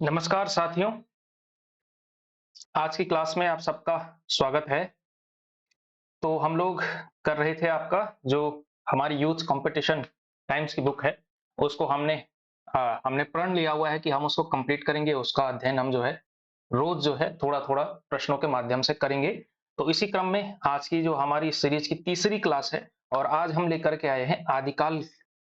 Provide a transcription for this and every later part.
नमस्कार साथियों, आज की क्लास में आप सबका स्वागत है। तो हम लोग कर रहे थे आपका जो हमारी यूथ कंपटीशन टाइम्स की बुक है, उसको हमने प्रण लिया हुआ है कि हम उसको कंप्लीट करेंगे। उसका अध्ययन हम जो है रोज जो है थोड़ा-थोड़ा प्रश्नों के माध्यम से करेंगे। तो इसी क्रम में आज की जो हमारी सीरीज की तीसरी क्लास है और आज हम लेकर के आए हैं आदिकाल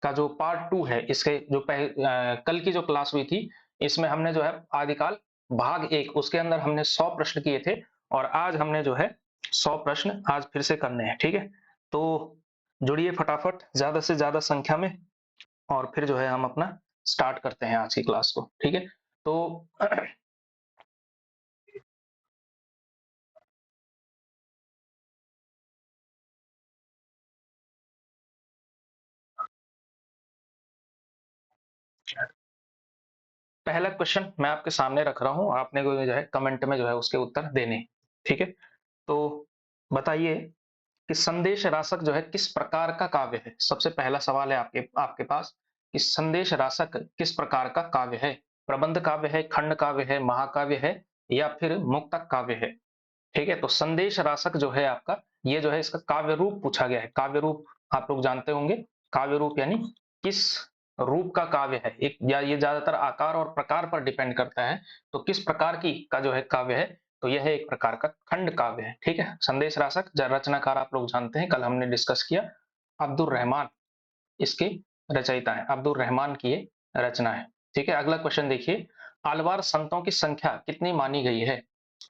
का जो पार्ट 2 है। इसके जो कल की जो क्लास हुई थी, इसमें हमने जो है आदिकाल भाग 1 उसके अंदर हमने 100 प्रश्न किए थे और आज हमने जो है 100 प्रश्न आज फिर से करने हैं, ठीक है? तो जुड़िए फटाफट ज़्यादा से ज़्यादा संख्या में और फिर जो है हम अपना स्टार्ट करते हैं आज की क्लास को, ठीक है? तो पहला क्वेश्चन मैं आपके सामने रख रहा हूँ, आपने को जो है कमेंट में जो है उसके उत्तर देने हैं, ठीक है? तो बताइए कि संदेश रासक जो है किस प्रकार का काव्य है? सबसे पहला सवाल है आपके आपके पास कि संदेश रासक किस प्रकार का काव्य है? प्रबंध काव्य है, खंड काव्य है, महाकाव्य है या फिर मुक्तक काव्य है? ठीक है, तो संदेश रासक जो है आपका, ये जो है इसका काव्य रूप पूछा गया है। काव्य रूप आप लोग जानते होंगे, काव्य रूप यानी किस रूप का काव्य है। एक या ये ज्यादातर आकार और प्रकार पर डिपेंड करता है। तो किस प्रकार की का जो है काव्य है, तो यह एक प्रकार का खंड काव्य है। ठीक है, संदेश रासक रचनाकार आप लोग जानते हैं, कल हमने डिस्कस किया। अब्दुल रहमान इसके रचयिता है, अब्दुल रहमान की ये रचना है। ठीक है, अगला क्वेश्चन देखिए, आलवार संतों की संख्या कितनी मानी गई है?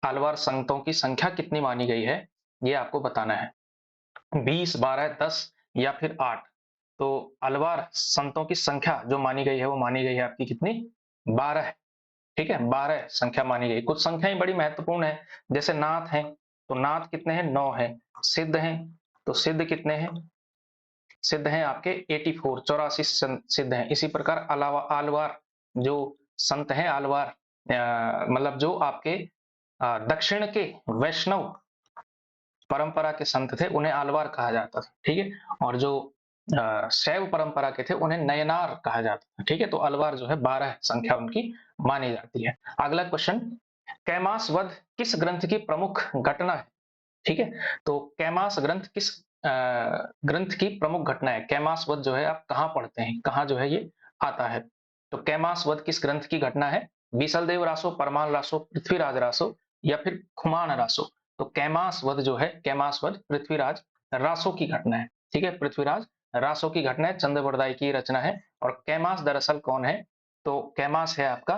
आलवार संतों की संख्या कितनी मानी गई है, ये आपको बताना है। 20, 12, 10 या फिर 8? तो अलवार संतों की संख्या जो मानी गई है वो मानी गई है आपकी कितनी? 12। ठीक है, 12 संख्या मानी गई। कुछ संख्याएं बड़ी महत्वपूर्ण है, जैसे नाथ है, तो नाथ कितने हैं? 9 है। सिद्ध हैं, तो सिद्ध कितने हैं? सिद्ध हैं आपके 84, 84 सिद्ध हैं। इसी प्रकार अलावा आलवार जो संत हैं, आलवार मतलब जो आपके दक्षिण के वैष्णव परंपरा के संत थे, उन्हें आलवार कहा जाता था। ठीक है, और जो शैव परंपरा के थे उन्हें नयनार कहा जाता था। ठीक है, तो अलवार जो है 12 संख्या उनकी मानी जाती है। अगला क्वेश्चन, कैमास वध किस ग्रंथ की प्रमुख घटना है? ठीक है, तो कैमास ग्रंथ किस ग्रंथ की प्रमुख घटना है? कैमास वध जो है आप कहाँ पढ़ते हैं, कहाँ जो है ये आता है? तो कैमास वध किस ग्रंथ की घटना है? बीसल देव रासो, परमाल रासो, पृथ्वीराज रासो या फिर खुमान रासो? तो कैमास वध जो है, कैमास वध पृथ्वीराज रासो की घटना है। ठीक है, पृथ्वीराज रासो की घटना है, चंद्रवरदाई की रचना है। और कैमास दरअसल कौन है? तो कैमास है आपका,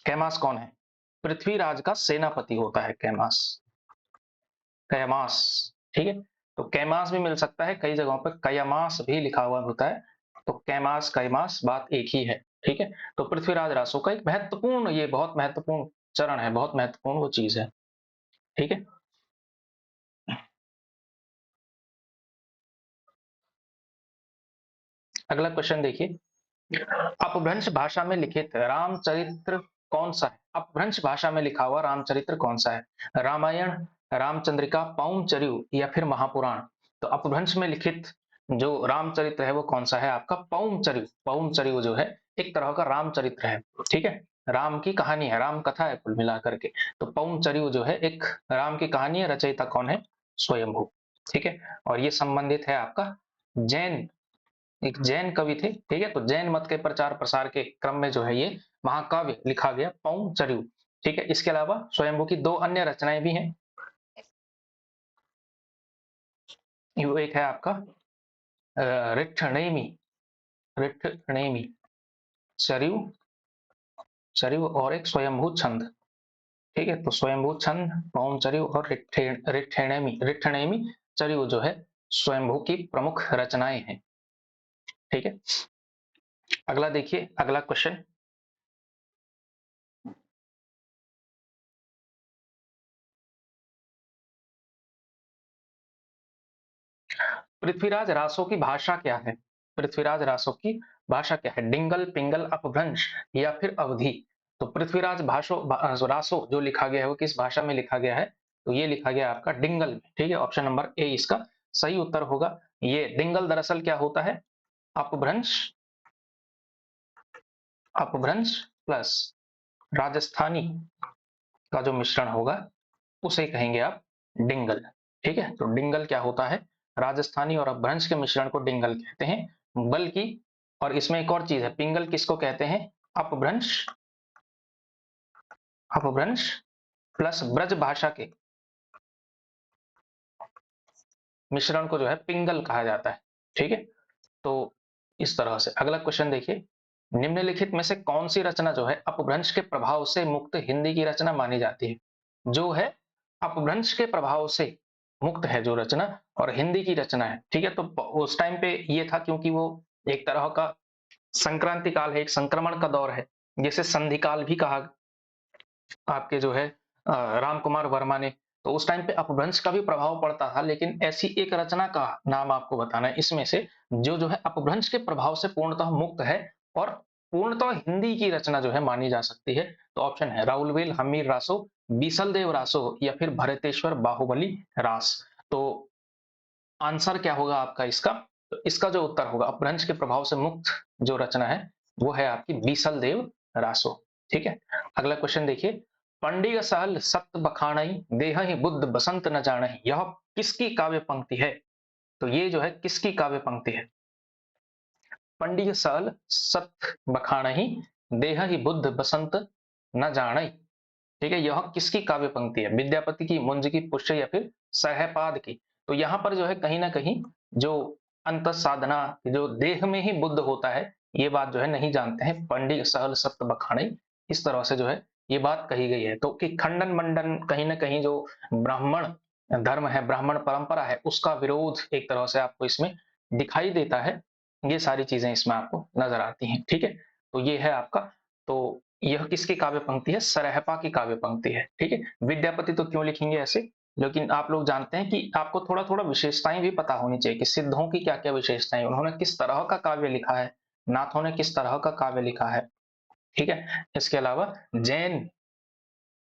कैमास कौन है? पृथ्वीराज का सेनापति होता है कैमास। कैमास, ठीक है, तो कैमास भी मिल सकता है, कई जगहों पर कयामास भी लिखा हुआ होता है। तो कैमास कैमास बात एक ही है। ठीक है, तो पृथ्वीराज रासो का एक महत्वपूर्ण, ये बहुत महत्वपूर्ण चरण है, बहुत महत्वपूर्ण वो चीज है। ठीक है, अगला क्वेश्चन देखिए, अपभ्रंश भाषा में लिखित रामचरित्र कौन सा है? अपभ्रंश भाषा में लिखा हुआ रामचरित्र कौन सा है? रामायण, रामचंद्रिका, पौंचर्यु या फिर महापुराण? तो अपभ्रंश में लिखित जो रामचरित्र है वो कौन सा है आपका? पौंचर्यु। पौंचर्यु जो है एक तरह का रामचरित्र है। ठीक है, राम की कहानी है, राम कथा है कुल मिलाकर के। तो पौंचर्यु जो है एक राम की कहानी है, रचयिता कौन है? स्वयंभू। ठीक है, और ये संबंधित है आपका जैन, एक जैन कवि थे। ठीक है, तो जैन मत के प्रचार प्रसार के क्रम में जो है ये महाकाव्य लिखा गया, पौंचर्यु। ठीक है, इसके अलावा स्वयंभू की दो अन्य रचनाएं भी हैं। वो एक है आपका रिठनेमी, रिठनेमी सरयू, सरयू और एक स्वयंभू छंद। ठीक है, तो स्वयंभू छंद, पौंचर्यु और रिठनेमी, रिठनेमी सरयू जो है स्वयंभू की प्रमुख रचनाएं हैं। ठीक है, अगला देखिए, अगला क्वेश्चन, पृथ्वीराज रासो की भाषा क्या है? पृथ्वीराज रासो की भाषा क्या है? डिंगल, पिंगल, अपभ्रंश या फिर अवधि? तो पृथ्वीराज रासो जो लिखा गया है वो किस भाषा में लिखा गया है? तो ये लिखा गया आपका डिंगल में। ठीक है, ऑप्शन नंबर ए इसका सही उत्तर होगा। ये डिंगल दरअसल क्या होता है? अपभ्रंश अपभ्रंश प्लस राजस्थानी का जो मिश्रण होगा उसे कहेंगे आप डिंगल। ठीक है, तो डिंगल क्या होता है? राजस्थानी और अपभ्रंश के मिश्रण को डिंगल कहते हैं। बल्कि और इसमें एक और चीज है, पिंगल किसको कहते हैं? अपभ्रंश, अपभ्रंश प्लस ब्रज भाषा के मिश्रण को जो है पिंगल कहा जाता है। ठीक है, तो इस तरह से अगला क्वेश्चन देखिए, निम्नलिखित में से कौन सी रचना जो है अपभ्रंश के प्रभाव से मुक्त हिंदी की रचना मानी जाती है? जो है अपभ्रंश के प्रभाव से मुक्त है जो रचना और हिंदी की रचना है। ठीक है, तो उस टाइम पे ये था क्योंकि वो एक तरह का संक्रांति काल है, एक संक्रमण का दौर है, जिसे संधि काल भी कहा आपके जो है राम कुमार वर्मा ने। तो उस टाइम पे अपभ्रंश का भी प्रभाव पड़ता था, लेकिन ऐसी एक रचना का नाम आपको बताना है इसमें से जो है अपभ्रंश के प्रभाव से पूर्णतः मुक्त है और पूर्णतः हिंदी की रचना जो है मानी जा सकती है। तो ऑप्शन है राउलवेल हमीर रासो, बीसल देव रासो या फिर भरतेश्वर बाहुबली रास। तो आंसर क्या होगा आपका इसका? तो इसका जो उत्तर होगा अपभ्रंश के प्रभाव से मुक्त जो रचना है वो है आपकी बीसल देव रासो। ठीक है, अगला क्वेश्चन देखिए, पंडित सहल सत बखाणई देहि बुद्ध बसंत न जानहि, यह किसकी काव्य पंक्ति है? तो ये जो है किसकी काव्य पंक्ति है? पंडित सहल सत बखाणहि देहि बुद्ध बसंत न जानई। ठीक है, यह किसकी काव्य पंक्ति है? विद्यापति की, मुंज की, पुष्य या फिर सहपाद की? तो यहाँ पर जो है कहीं ना कहीं जो अंत साधना जो देह में ही बुद्ध होता है ये बात जो है नहीं जानते हैं पंडित सहल सत्य बखानी, इस तरह से जो है ये बात कही गई है। तो कि खंडन मंडन कहीं ना कहीं जो ब्राह्मण धर्म है, ब्राह्मण परंपरा है, उसका विरोध एक तरह से आपको इसमें दिखाई देता है। ये सारी चीजें इसमें आपको नजर आती हैं। ठीक है, तो ये है आपका। तो यह किसकी काव्य पंक्ति है? सरहपा की काव्य पंक्ति है। ठीक है, विद्यापति तो क्यों लिखेंगे ऐसे, लेकिन आप लोग जानते हैं कि आपको थोड़ा थोड़ा विशेषताएं भी पता होनी चाहिए कि सिद्धों की क्या क्या विशेषताएं, उन्होंने किस तरह का काव्य लिखा है, नाथों ने किस तरह का काव्य लिखा है। ठीक है, इसके अलावा जैन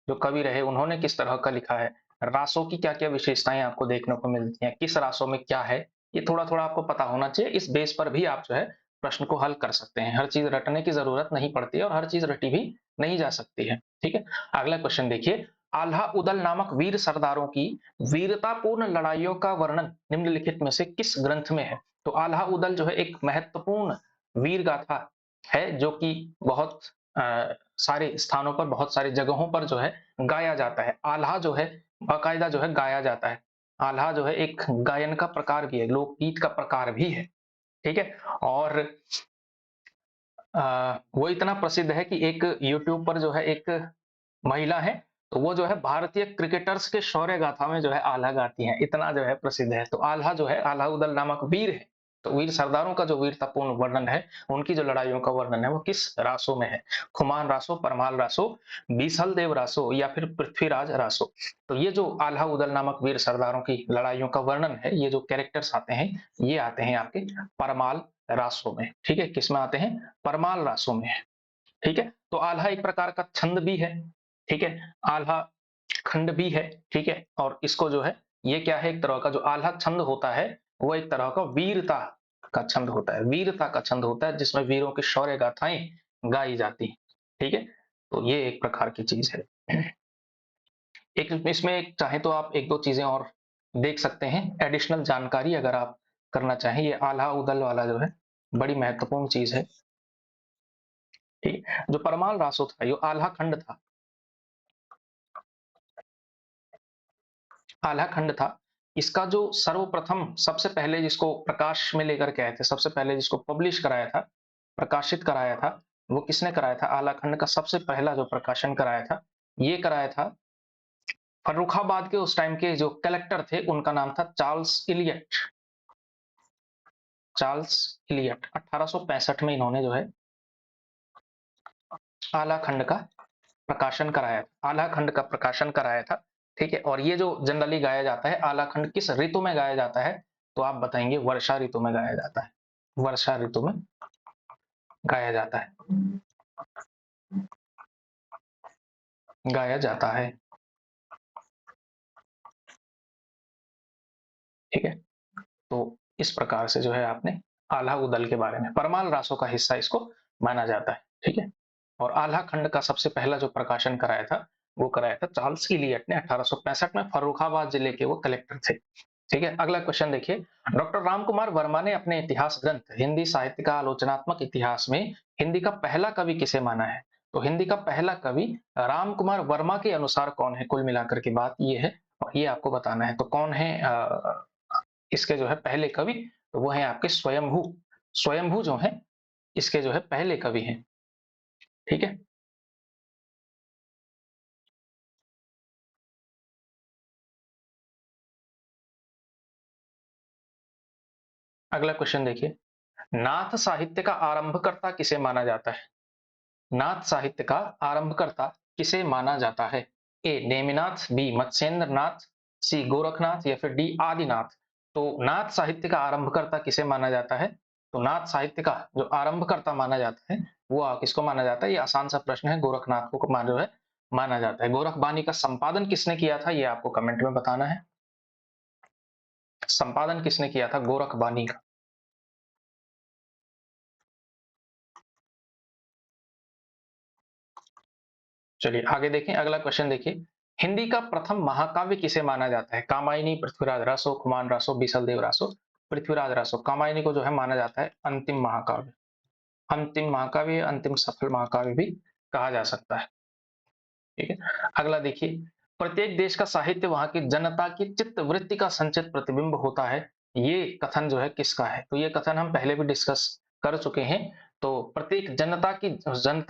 जो कवि रहे उन्होंने किस तरह का लिखा है, रासों की क्या क्या विशेषताएं आपको देखने को मिलती हैं, किस रासों में क्या है, ये थोड़ा थोड़ा आपको पता होना चाहिए। इस बेस पर भी आप जो है प्रश्न को हल कर सकते हैं। हर चीज रटने की जरूरत नहीं पड़ती है और हर चीज रटी भी नहीं जा सकती है। ठीक है, अगला क्वेश्चन देखिए, आल्हा उदल नामक वीर सरदारों की वीरतापूर्ण लड़ाइयों का वर्णन निम्नलिखित में से किस ग्रंथ में है? तो आल्हा उदल जो है एक महत्वपूर्ण वीर गाथा है जो कि बहुत सारे स्थानों पर, बहुत सारी जगहों पर जो है गाया जाता है। आल्हा जो है बाकायदा जो है गाया जाता है। आल्हा जो है एक गायन का प्रकार भी है, लोकगीत का प्रकार भी है। ठीक है, और वो इतना प्रसिद्ध है कि एक यूट्यूब पर जो है एक महिला है, तो वो जो है भारतीय क्रिकेटर्स के शौर्य गाथा में जो है आल्हा गाती हैं, इतना जो है प्रसिद्ध है। तो आल्हा जो है, आल्हा उदल नामक वीर है, तो वीर सरदारों का जो वीरतापूर्ण वर्णन है, उनकी जो लड़ाइयों का वर्णन है वो किस रासों में है? खुमान रासो, परमाल रासो, बीसल देव रासो या फिर पृथ्वीराज रासो? तो ये जो आल्हा उदल नामक वीर सरदारों की लड़ाइयों का वर्णन है, ये जो कैरेक्टर्स आते हैं ये आते हैं आपके परमाल रासो में। ठीक है, किसमें आते हैं? परमाल रासो में। ठीक है, तो आल्हा एक प्रकार का छंद भी है। ठीक है, आल्हा खंड भी है। ठीक है, और इसको जो है ये क्या है, एक तरह का जो आल्हा छंद होता है वो एक तरह का वीरता का छंद होता है, वीरता का छंद होता है जिसमें वीरों की शौर्य गाथाएं गाई जाती हैं। ठीक है, तो ये एक प्रकार की चीज है। एक इसमें एक चाहे तो आप एक दो चीजें और देख सकते हैं, एडिशनल जानकारी अगर आप करना चाहें, ये आल्हा उदल वाला जो है बड़ी महत्वपूर्ण चीज है। ठीक है, जो परमाल रासो था ये आल्हा खंड था, आल्हा खंड था। इसका जो सर्वप्रथम सबसे पहले जिसको प्रकाश में लेकर के आए थे, सबसे पहले जिसको पब्लिश कराया था, प्रकाशित कराया था, वो किसने कराया था? आल्हा खंड का सबसे पहला जो प्रकाशन कराया था, ये कराया था फर्रुखाबाद के उस टाइम के जो कलेक्टर थे, उनका नाम था चार्ल्स इलियट। चार्ल्स इलियट 1865 में इन्होंने जो है आला खंड का प्रकाशन कराया था, आला खंड का प्रकाशन कराया था। ठीक है, और ये जो जनरली गाया जाता है आला खंड किस ऋतु में गाया जाता है? तो आप बताएंगे वर्षा ऋतु में गाया जाता है, वर्षा ऋतु में गाया जाता है, गाया जाता है। ठीक है, तो इस प्रकार से जो है आपने आल्हा उदल के बारे में, परमाल रासों का हिस्सा इसको माना जाता है। ठीक है। और आल्हा खंड का सबसे पहला जो प्रकाशन कराया था, वो कराया था चार्ल्स इलियट ने 1865 में। फर्रुखाबाद जिले के वो कलेक्टर थे। ठीक है, अगला क्वेश्चन देखिए। डॉक्टर रामकुमार वर्मा ने अपने इतिहास ग्रंथ हिंदी साहित्य का आलोचनात्मक इतिहास में हिंदी का पहला कवि किसे माना है? तो हिंदी का पहला कवि रामकुमार वर्मा के अनुसार कौन है? कुल मिलाकर की बात ये है और ये आपको बताना है। तो कौन है इसके जो है पहले कवि? तो वो है आपके स्वयंभू। स्वयंभू जो है इसके जो है पहले कवि हैं। ठीक है। अगला क्वेश्चन देखिए। नाथ साहित्य का आरंभकर्ता किसे माना जाता है? नाथ साहित्य का आरंभकर्ता किसे माना जाता है? ए नेमिनाथ, बी मत्स्येंद्र नाथ, सी गोरखनाथ या फिर डी आदिनाथ। तो नाथ साहित्य का आरंभकर्ता किसे माना जाता है? तो नाथ साहित्य का जो आरंभकर्ता माना जाता है वो किसको माना जाता है? ये आसान सा प्रश्न है। गोरखनाथ को जो है माना जाता है। गोरखबानी का संपादन किसने किया था? ये आपको कमेंट में बताना है। संपादन किसने किया था गोरखबानी का? चलिए आगे देखें। अगला क्वेश्चन देखिए। हिंदी का प्रथम महाकाव्य किसे माना जाता है? कामायनी, पृथ्वीराज रासो, खुमान रासो, बीसल देव रासो। पृथ्वीराज रासो। कामायनी को जो है माना जाता है अंतिम महाकाव्य। अंतिम महाकाव्य, अंतिम सफल महाकाव्य भी कहा जा सकता है। ठीक है। अगला देखिए। प्रत्येक देश का साहित्य वहां की जनता की चित्त वृत्ति का संचित प्रतिबिंब होता है। ये कथन जो है किसका है? तो ये कथन हम पहले भी डिस्कस कर चुके हैं। तो प्रत्येक जनता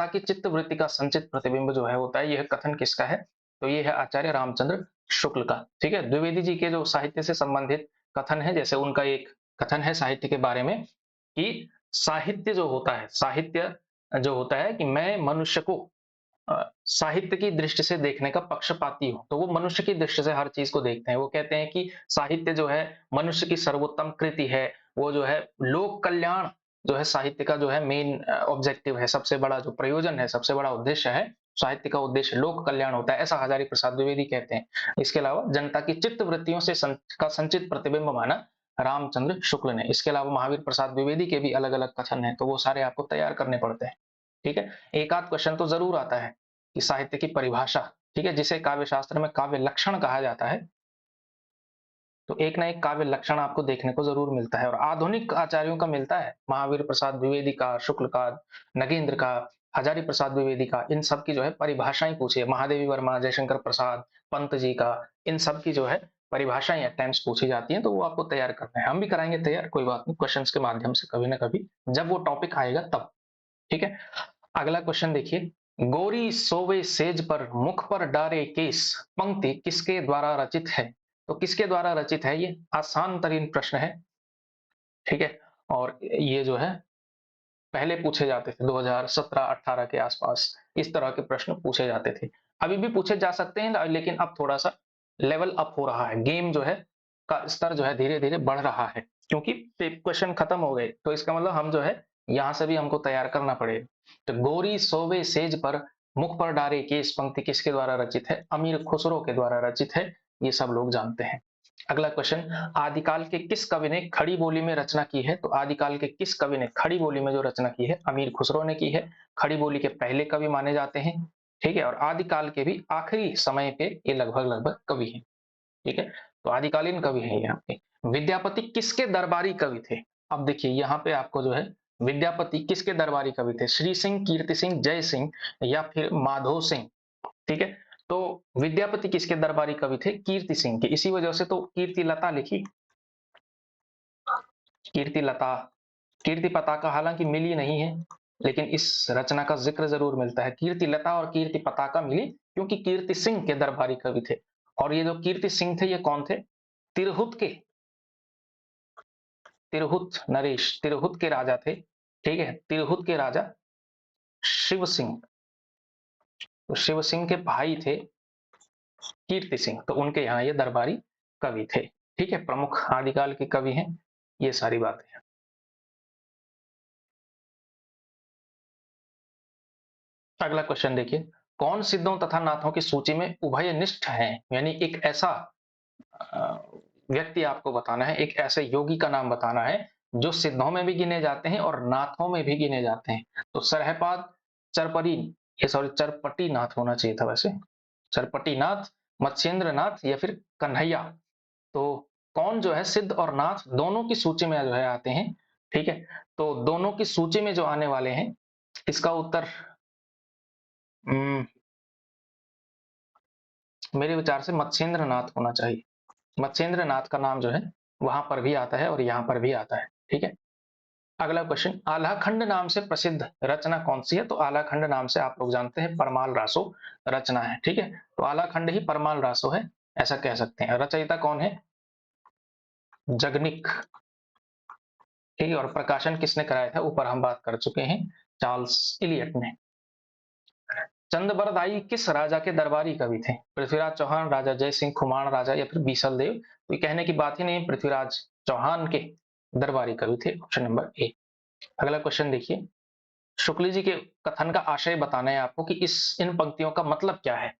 की चित्त वृत्ति का संचित प्रतिबिंब जो है होता है, यह कथन किसका है? तो ये है आचार्य रामचंद्र शुक्ल का। ठीक है। द्विवेदी जी के जो साहित्य से संबंधित कथन है, जैसे उनका एक कथन है साहित्य के बारे में कि साहित्य जो होता है, साहित्य जो होता है कि मैं मनुष्य को साहित्य की दृष्टि से देखने का पक्षपाती हूँ। तो वो मनुष्य की दृष्टि से हर चीज को देखते हैं। वो कहते हैं कि साहित्य जो है मनुष्य की सर्वोत्तम कृति है। वो जो है लोक कल्याण जो है साहित्य का जो है मेन ऑब्जेक्टिव है। सबसे बड़ा जो प्रयोजन है, सबसे बड़ा उद्देश्य है, साहित्य का उद्देश्य लोक कल्याण होता है, ऐसा हजारी प्रसाद द्विवेदी कहते हैं। इसके अलावा जनता की चित्त वृत्तियों से का संचित प्रतिबिंब माना रामचंद्र शुक्ल ने। इसके अलावा महावीर प्रसाद द्विवेदी के भी अलग अलग कथन है, तो वो सारे आपको तैयार करने पड़ते हैं। ठीक है। एक आध क्वेश्चन तो जरूर आता है कि साहित्य की परिभाषा, ठीक है, जिसे काव्य शास्त्र में काव्य लक्षण कहा जाता है। तो एक ना एक काव्य लक्षण आपको देखने को जरूर मिलता है और आधुनिक आचार्यों का मिलता है। महावीर प्रसाद द्विवेदी का, शुक्ल का, नगेंद्र का, हजारी प्रसाद द्विवेदी का, इन सब की जो है परिभाषाएं पूछी है। महादेवी वर्मा, जयशंकर प्रसाद, पंत जी का, इन सब की जो है परिभाषाएं एट टाइम्स पूछी जाती हैं। तो वो आपको तैयार करना है। हम भी कराएंगे तैयार, कोई बात नहीं, क्वेश्चंस के माध्यम से कभी ना कभी, जब वो टॉपिक आएगा तब। ठीक है। अगला क्वेश्चन देखिए। गोरी सोवे सेज पर मुख पर डारे केस पंक्ति किसके द्वारा रचित है? तो किसके द्वारा रचित है? ये आसान तरीन प्रश्न है। ठीक है। और ये जो है पहले पूछे जाते थे 2017-18 के आसपास, इस तरह के प्रश्न पूछे जाते थे। अभी भी पूछे जा सकते हैं, लेकिन अब थोड़ा सा लेवल अप हो रहा है। गेम जो है का स्तर जो है धीरे धीरे बढ़ रहा है, क्योंकि क्वेश्चन खत्म हो गए। तो इसका मतलब हम जो है यहाँ से भी हमको तैयार करना पड़ेगा। तो गोरी सोवे सेज पर मुख पर डारे केस पंक्ति किसके द्वारा रचित है? अमीर खुसरो के द्वारा रचित है। ये सब लोग जानते हैं। अगला क्वेश्चन। आदिकाल के किस कवि ने खड़ी बोली में रचना की है? तो आदिकाल के किस कवि ने खड़ी बोली में जो रचना की है? अमीर खुसरो ने की है। खड़ी बोली के पहले कवि माने जाते हैं। ठीक है। और आदिकाल के भी आखिरी समय के ये लगभग लगभग कवि हैं। ठीक है। तो आदिकालीन कवि हैं यहाँ पे। विद्यापति किसके दरबारी कवि थे? अब देखिए यहाँ पे आपको जो है विद्यापति किसके दरबारी कवि थे? श्री सिंह, कीर्ति सिंह, जय सिंह या फिर माधो सिंह। ठीक है। तो विद्यापति किसके दरबारी कवि थे? कीर्ति सिंह के। इसी वजह से तो कीर्ति लता लिखी। कीर्ति लता, कीर्ति पताका हालांकि मिली नहीं है, लेकिन इस रचना का जिक्र जरूर मिलता है। कीर्ति लता और कीर्ति पताका मिली क्योंकि कीर्ति सिंह के दरबारी कवि थे। और ये जो कीर्ति सिंह थे, ये कौन थे? तिरहुत के, तिरहुत नरेश, तिरहुत के राजा थे। ठीक है। तिरहुत के राजा शिव सिंह, तो शिव सिंह के भाई थे कीर्ति सिंह, तो उनके यहाँ ये दरबारी कवि थे। ठीक है। प्रमुख आदिकाल के कवि हैं। ये सारी बातें हैं। अगला क्वेश्चन देखिए। कौन सिद्धों तथा नाथों की सूची में उभयनिष्ठ है? यानी एक ऐसा व्यक्ति आपको बताना है, एक ऐसे योगी का नाम बताना है जो सिद्धों में भी गिने जाते हैं और नाथों में भी गिने जाते हैं। तो सरहपाद चरपरी, ये सॉरी चरपटी नाथ होना चाहिए था वैसे, चरपटी नाथ, मत्स्येंद्र नाथ या फिर कन्हैया। तो कौन जो है सिद्ध और नाथ दोनों की सूची में जो है आते हैं, ठीक है। तो दोनों की सूची में जो आने वाले हैं, इसका उत्तर मेरे विचार से मत्स्येंद्र नाथ होना चाहिए। मत्स्येंद्र नाथ का नाम जो है वहां पर भी आता है और यहाँ पर भी आता है, ठीक है। अगला क्वेश्चन, आल्हाखंड नाम से प्रसिद्ध रचना कौन सी है? तो आल्हाखंड नाम से आप लोग जानते हैं परमाल रासो रचना है, ठीक है। तो आल्हाखंड ही परमाल रासो है, ऐसा कह सकते हैं। रचयिता कौन है? जगनिक, ठीक है। और प्रकाशन किसने कराया था? ऊपर हम बात कर चुके हैं, चार्ल्स इलियट ने। चंदबरदाई किस राजा के दरबारी कवि थे? पृथ्वीराज चौहान, राजा जय सिंह, खुमान राजा या फिर बीसल देव? तो कहने की बात ही नहीं, पृथ्वीराज चौहान के दरबारी कवि थे, ऑप्शन नंबर ए। अगला क्वेश्चन देखिए, शुक्ल जी के कथन का आशय बताना है आपको कि इस इन पंक्तियों का मतलब क्या है,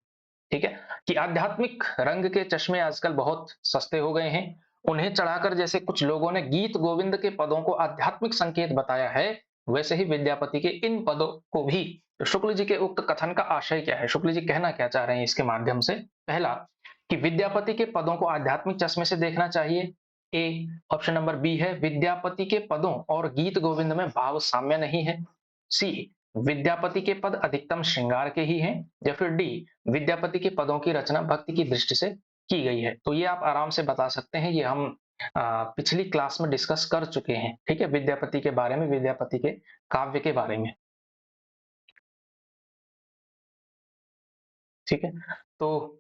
ठीक है। कि आध्यात्मिक रंग के चश्मे आजकल बहुत सस्ते हो गए हैं, उन्हें चढ़ाकर जैसे कुछ लोगों ने गीत गोविंद के पदों को आध्यात्मिक संकेत बताया है, वैसे ही विद्यापति के इन पदों को भी। तो शुक्ल जी के उक्त कथन का आशय क्या है, शुक्ल जी कहना क्या चाह रहे हैं इसके माध्यम से? पहला, कि विद्यापति के पदों को आध्यात्मिक चश्मे से देखना चाहिए, ए। ऑप्शन नंबर बी है, विद्यापति के पदों और गीत गोविंद में भाव साम्य नहीं है, सी। विद्यापति के पद अधिकतम श्रृंगार के ही हैं, या फिर डी, विद्यापति के पदों की रचना भक्ति की दृष्टि से की गई है। तो ये आप आराम से बता सकते हैं, ये हम पिछली क्लास में डिस्कस कर चुके हैं, ठीक है, विद्यापति के बारे में, विद्यापति के काव्य के बारे में, ठीक है। तो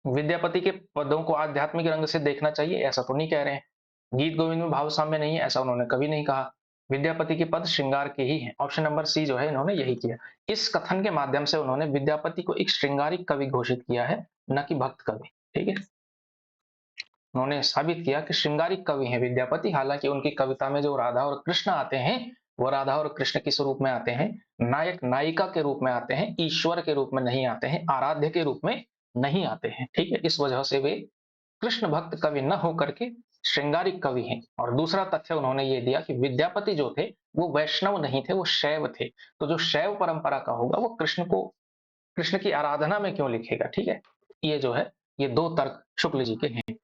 विद्यापति के पदों को आध्यात्मिक रंग से देखना चाहिए, ऐसा तो नहीं कह रहे हैं। गीत गोविंद में भाव साम्य नहीं है, ऐसा उन्होंने कभी नहीं कहा। विद्यापति के पद श्रृंगार के ही हैं, ऑप्शन नंबर सी जो है इन्होंने यही किया। इस कथन के माध्यम से उन्होंने विद्यापति को एक श्रृंगारिक कवि घोषित किया है, न कि भक्त कवि, ठीक है। उन्होंने साबित किया कि श्रृंगारिक कवि हैं विद्यापति, हालांकि उनकी कविता में जो राधा और कृष्ण आते हैं, वो राधा और कृष्ण किस रूप में आते हैं? नायक नायिका के रूप में आते हैं, ईश्वर के रूप में नहीं आते हैं, आराध्य के रूप में नहीं आते हैं, ठीक है। इस वजह से वे कृष्ण भक्त कवि न होकर के श्रृंगारिक कवि हैं। और दूसरा तथ्य उन्होंने ये दिया कि विद्यापति जो थे वो वैष्णव नहीं थे, वो शैव थे। तो जो शैव परंपरा का होगा वो कृष्ण की आराधना में क्यों लिखेगा, ठीक है। ये जो है, ये दो तर्क शुक्ल जी के हैं।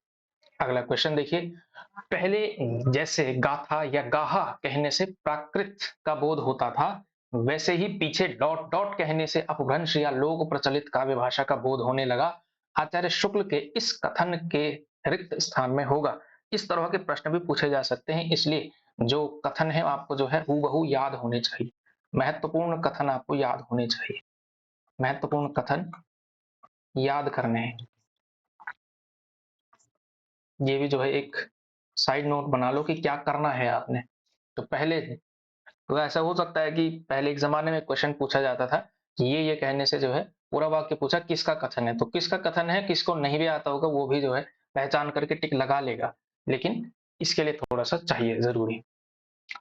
अगला क्वेश्चन देखिए, पहले जैसे गाथा या गाहा कहने से प्राकृत का बोध होता था, वैसे ही पीछे डॉट डॉट कहने से अपभ्रंश या लोक प्रचलित काव्य भाषा का बोध होने लगा। आचार्य शुक्ल के इस कथन के रिक्त स्थान में होगा। इस तरह के प्रश्न भी पूछे जा सकते हैं, इसलिए जो कथन है आपको जो है हूबहू याद होने चाहिए। महत्वपूर्ण कथन आपको याद होने चाहिए, महत्वपूर्ण कथन याद करने हैं। ये भी जो है एक साइड नोट बना लो कि क्या करना है आपने। तो पहले तो ऐसा हो सकता है कि पहले एक जमाने में क्वेश्चन पूछा जाता था कि ये कहने से जो है पूरा वाक्य पूछा किसका कथन है, तो किसका कथन है, किसको नहीं भी आता होगा वो भी जो है पहचान करके टिक लगा लेगा, लेकिन इसके लिए थोड़ा सा चाहिए जरूरी।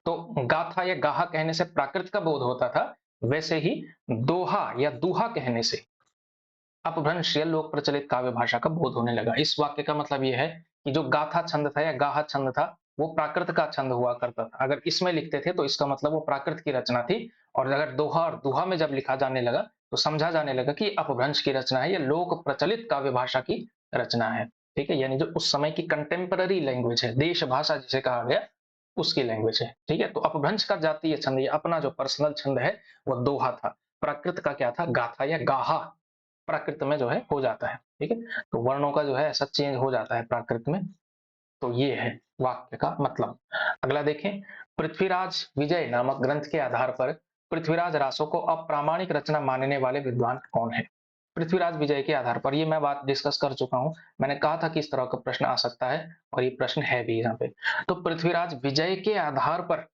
तो गाथा या गाहा कहने से प्राकृत का बोध होता था, वैसे ही दोहा या दूहा कहने से अपभ्रंश या लोक प्रचलित काव्य भाषा का बोध होने लगा। इस वाक्य का मतलब यह है कि जो गाथा छंद था या गाहा छंद था, वो प्राकृत का छंद हुआ करता था। अगर इसमें लिखते थे तो इसका मतलब वो प्राकृत की रचना थी, और अगर दोहा और दुहा में जब लिखा जाने लगा तो समझा जाने लगा कि अपभ्रंश की रचना है या लोक प्रचलित काव्य भाषा की रचना है, ठीक है। यानी जो उस समय की कंटेम्पररी लैंग्वेज है, देश भाषा जिसे कहा गया, उसकी लैंग्वेज है, ठीक है। तो अपभ्रंश का जातीय छंद या अपना जो पर्सनल छंद है वो दोहा था, प्राकृत का क्या था? गाथा या गाहा प्राकृत में जो है हो जाता है, ठीक है। तो वर्णों का जो है ऐसा चेंज हो जाता है प्राकृत में। तो ये है वाक्य का मतलब। अगला देखें, पृथ्वीराज विजय नामक ग्रंथ के आधार पर पृथ्वीराज रासो को अप्रामाणिक रचना मानने वाले विद्वान कौन है? पृथ्वीराज विजय के आधार पर, ये मैं बात डिस्कस कर चुका हूं, मैंने कहा था कि इस तरह का प्रश्न आ सकता है और ये प्रश्न है भी यहाँ पे। तो पृथ्वीराज विजय के आधार पर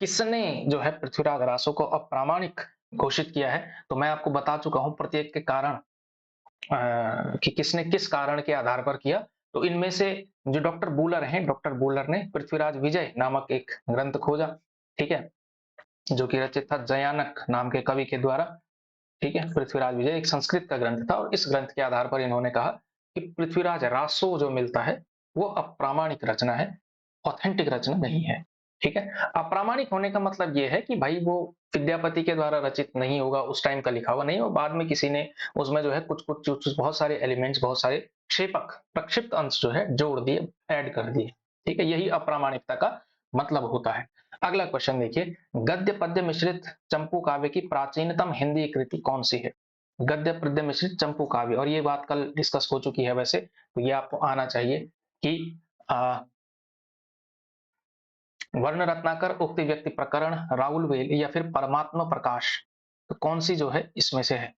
किसने जो है पृथ्वीराज रासो को अप्रामाणिक घोषित किया है? तो मैं आपको बता चुका हूं प्रत्येक के कारण, कि किसने किस कारण के आधार पर किया। तो इनमें से जो डॉक्टर बूलर हैं, डॉक्टर बूलर ने पृथ्वीराज विजय नामक एक ग्रंथ खोजा, ठीक है, जो कि रचित था जयानक नाम के कवि के द्वारा, ठीक है। पृथ्वीराज विजय एक संस्कृत का ग्रंथ था, और इस ग्रंथ के आधार पर इन्होंने कहा कि पृथ्वीराज रासो जो मिलता है वो अप्रामाणिक रचना है, ऑथेंटिक रचना नहीं है, ठीक है। अप्रामाणिक होने का मतलब ये है कि भाई वो विद्यापति के द्वारा रचित नहीं होगा, उस टाइम का लिखा हुआ नहीं, और बाद में किसी ने उसमें जो है कुछ बहुत सारे एलिमेंट्स, बहुत सारे क्षेपक प्रक्षिप्त अंश जो है जोड़ दिए, ऐड कर दिए। ठीक है, यही अप्रामाणिकता का मतलब होता है। अगला क्वेश्चन देखिए, गद्य पद्य मिश्रित चंपू काव्य की प्राचीनतम हिंदी कृति कौन सी है? गद्य पद्य मिश्रित चंपू काव्य, और ये बात कल डिस्कस हो चुकी है वैसे, तो ये आपको आना चाहिए कि वर्ण रत्नाकर, उक्त व्यक्ति प्रकरण, राहुल वेल या फिर परमात्मा प्रकाश, तो कौन सी जो है इसमें से है?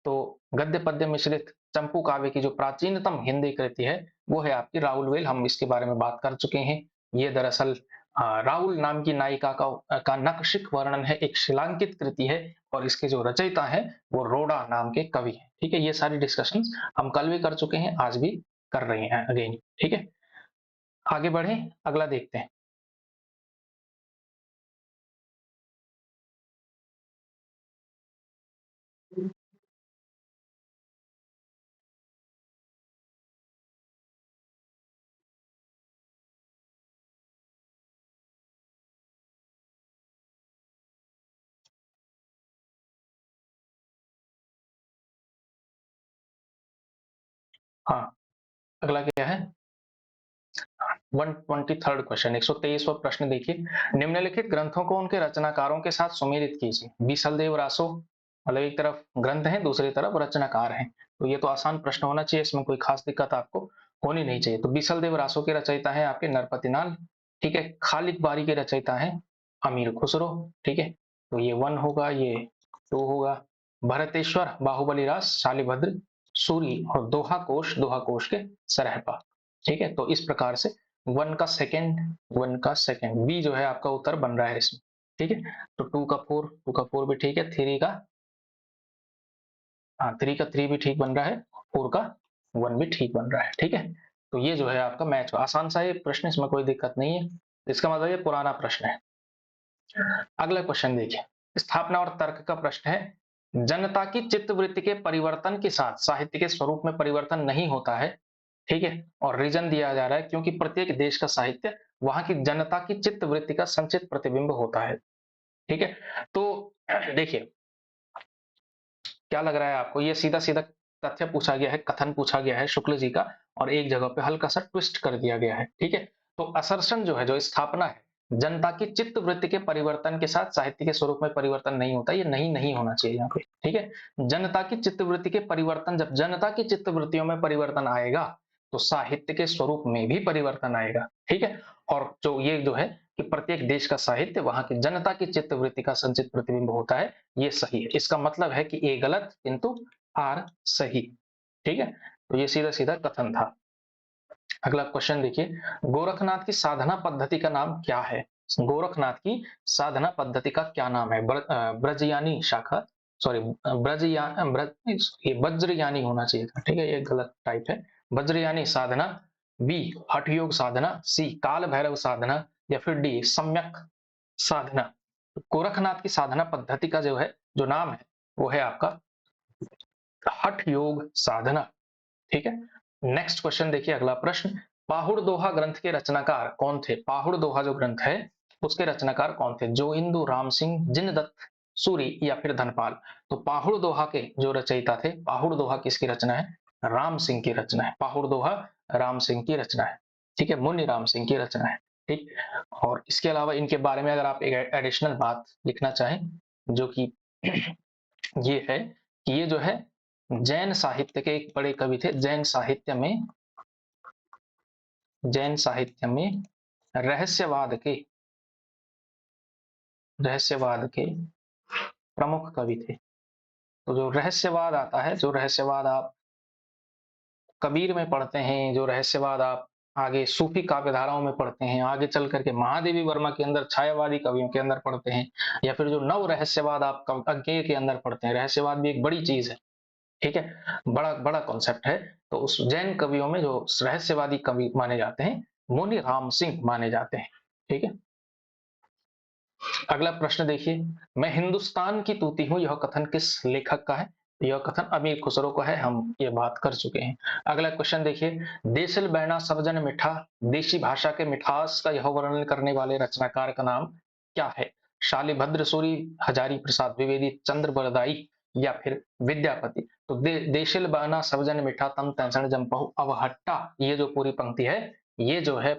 तो गद्य पद्य मिश्रित चंपू काव्य की जो प्राचीनतम हिंदी कृति है वो है आपकी राहुल वेल। हम इसके बारे में बात कर चुके हैं। ये दरअसल राहुल नाम की नायिका का नखशिख वर्णन है, एक शिलांकित कृति है, और इसके जो रचयिता है वो रोडा नाम के कवि हैं। ठीक है, ये सारी डिस्कशन हम कल भी कर चुके हैं, आज भी कर रहे हैं अगेन। ठीक है, आगे बढ़े, अगला देखते हैं। हाँ, अगला क्या है? 123 क्वेश्चन, 123वां प्रश्न देखिए, निम्नलिखित ग्रंथों को उनके रचनाकारों के साथ सुमेलित कीजिए। बीसलदेव रासो, मतलब एक तरफ ग्रंथ है, दूसरी तरफ रचनाकार हैं, तो ये तो आसान प्रश्न होना चाहिए, इसमें कोई खास दिक्कत आपको होनी नहीं चाहिए। तो बीसलदेव रासो के रचयिता है आपके नरपतिनाल। ठीक है, खालिद बारी के रचयिता है अमीर खुसरो। ठीक है, तो ये वन होगा, ये टू होगा। भरतेश्वर, बाहुबली रास, शालिभद्र, सूरी और दोहा कोश के सरहपा। ठीक है, तो इस प्रकार से वन का सेकंड बी जो है आपका उत्तर बन रहा है इसमें। ठीक है, तो टू का फोर भी ठीक है, थ्री का, हाँ थ्री का थ्री भी ठीक बन रहा है, फोर का वन भी ठीक बन रहा है। ठीक है, तो ये जो है आपका मैच, आसान सा ये प्रश्न, इसमें कोई दिक्कत नहीं है, इसका मतलब ये पुराना प्रश्न है। अगला क्वेश्चन देखिए, स्थापना और तर्क का प्रश्न है, जनता की चित्तवृत्ति के परिवर्तन के साथ साहित्य के स्वरूप में परिवर्तन नहीं होता है। ठीक है, और रीजन दिया जा रहा है क्योंकि प्रत्येक देश का साहित्य वहां की जनता की चित्तवृत्ति का संचित प्रतिबिंब होता है। ठीक है, तो देखिए, क्या लग रहा है आपको, ये सीधा सीधा तथ्य पूछा गया है, कथन पूछा गया है शुक्ल जी का, और एक जगह पे हल्का सा ट्विस्ट कर दिया गया है। ठीक है, तो असर्शन जो है, जो स्थापना है, जनता की चित्त वृत्ति के परिवर्तन के साथ साहित्य के स्वरूप में परिवर्तन नहीं होता, ये नहीं नहीं होना चाहिए यहाँ पे। ठीक है, जनता की चित्त वृत्ति के परिवर्तन, जब जनता की चित्त वृत्तियों में परिवर्तन आएगा तो साहित्य के स्वरूप में भी परिवर्तन आएगा। ठीक है, और जो ये जो है कि प्रत्येक देश का साहित्य वहां की जनता की चित्त वृत्ति का संचित प्रतिबिंब होता है, ये सही है। इसका मतलब है कि ए गलत किंतु आर सही। ठीक है, तो ये सीधा सीधा कथन था। अगला क्वेश्चन देखिए, गोरखनाथ की साधना पद्धति का नाम क्या है? गोरखनाथ की साधना पद्धति का क्या नाम है? ब्रजयानी शाखा, सॉरी, ये वज्रयानी होना चाहिए था। ठीक है, ये गलत टाइप है। वज्रयानी साधना, बी हठ योग साधना, सी काल भैरव साधना, या फिर डी सम्यक साधना। गोरखनाथ की साधना पद्धति का जो है, जो नाम है, वो है आपका हठ योग साधना। ठीक है, नेक्स्ट क्वेश्चन देखिए, अगला प्रश्न, पाहुड़ दोहा ग्रंथ के रचनाकार कौन थे? पाहुड़ दोहा जो ग्रंथ है उसके रचनाकार कौन थे? जो इंदु, राम सिंह, जिनदत्त, सूरी या फिर धनपाल। तो पाहुड़ दोहा के जो रचयिता थे, पाहुड़ दोहा किसकी रचना है? राम सिंह की रचना है। पाहुड़ दोहा राम सिंह की रचना है। ठीक है, मुनि राम सिंह की रचना है। ठीक, और इसके अलावा इनके बारे में अगर आप एक एडिशनल बात लिखना चाहें, जो कि ये है कि ये जो है जैन साहित्य के एक बड़े कवि थे। जैन साहित्य में रहस्यवाद के रहस्यवाद के प्रमुख कवि थे। तो जो रहस्यवाद आता है, जो रहस्यवाद आप कबीर में पढ़ते हैं, जो रहस्यवाद आप आगे सूफी काव्य धाराओं में पढ़ते हैं, आगे चल करके महादेवी वर्मा के अंदर छायावादी कवियों के अंदर पढ़ते हैं, या फिर जो नव रहस्यवाद आप अज्ञेय के अंदर पढ़ते हैं, रहस्यवाद भी एक बड़ी चीज है। ठीक है, बड़ा बड़ा कॉन्सेप्ट है। तो उस जैन कवियों में जो रहस्यवादी कवि माने जाते हैं, मुनि राम सिंह माने जाते हैं। ठीक है, अगला प्रश्न देखिए, मैं हिंदुस्तान की तूती हूं, यह कथन किस लेखक का है? यह कथन अमीर खुसरो का है, हम ये बात कर चुके हैं। अगला क्वेश्चन देखिए, देसिल बैना सब जन मिठा, देशी भाषा के मिठास का यह वर्णन करने वाले रचनाकार का नाम क्या है? शालिभद्र सूरी, हजारी प्रसाद द्विवेदी, चंद्र बरदाई या फिर विद्यापति? तो देशिल बहना सब जन मिठा, तम तैंसण जमपहु अवहट्टा, ये जो पूरी पंक्ति है, ये जो है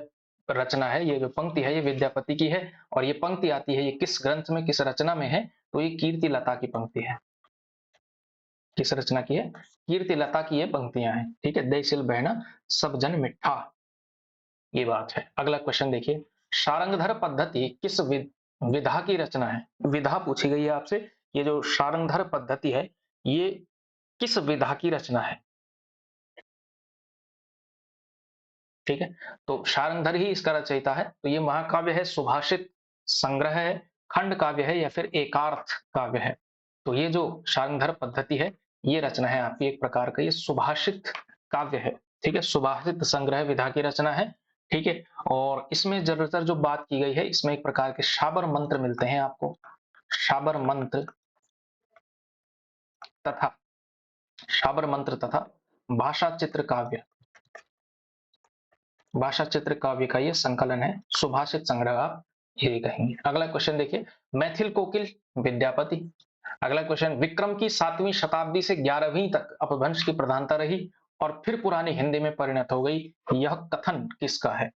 रचना है, ये जो पंक्ति है, ये विद्यापति की है। और ये पंक्ति आती है, ये किस ग्रंथ में, किस रचना में है? तो ये कीर्ति लता की पंक्ति है। किस रचना की है? कीर्ति लता की ये पंक्तियां हैं। ठीक है, देसिल बहना सब जन मिठा, ये बात है। अगला क्वेश्चन देखिए, शारंगधर पद्धति किस विधा की रचना है? विधा पूछी गई है आपसे। ये जो शारंगधर पद्धति है, ये किस विधा की रचना है? ठीक है, तो शारंगधर ही इसका रचयिता है। तो ये महाकाव्य है, सुभाषित संग्रह है, खंड काव्य है या फिर एकार्थ काव्य है? तो ये जो शारंगधर पद्धति है, ये रचना है आपकी एक प्रकार का ये सुभाषित काव्य है। ठीक है, सुभाषित संग्रह विधा की रचना है। ठीक है, और इसमें ज्यादातर जो बात की गई है, इसमें एक प्रकार के शाबर मंत्र मिलते हैं आपको, शाबर मंत्र तथा शाबर मंत्र तथा भाषा चित्र काव्य, भाषा चित्र काव्य का ये संकलन है, सुभाषित संग्रह आप यही कहेंगे। अगला क्वेश्चन देखिए, मैथिल कोकिल विद्यापति। अगला क्वेश्चन, विक्रम की 7वीं शताब्दी से 11वीं तक अपभ्रंश की प्रधानता रही और फिर पुरानी हिंदी में परिणत हो गई, यह कथन किसका है?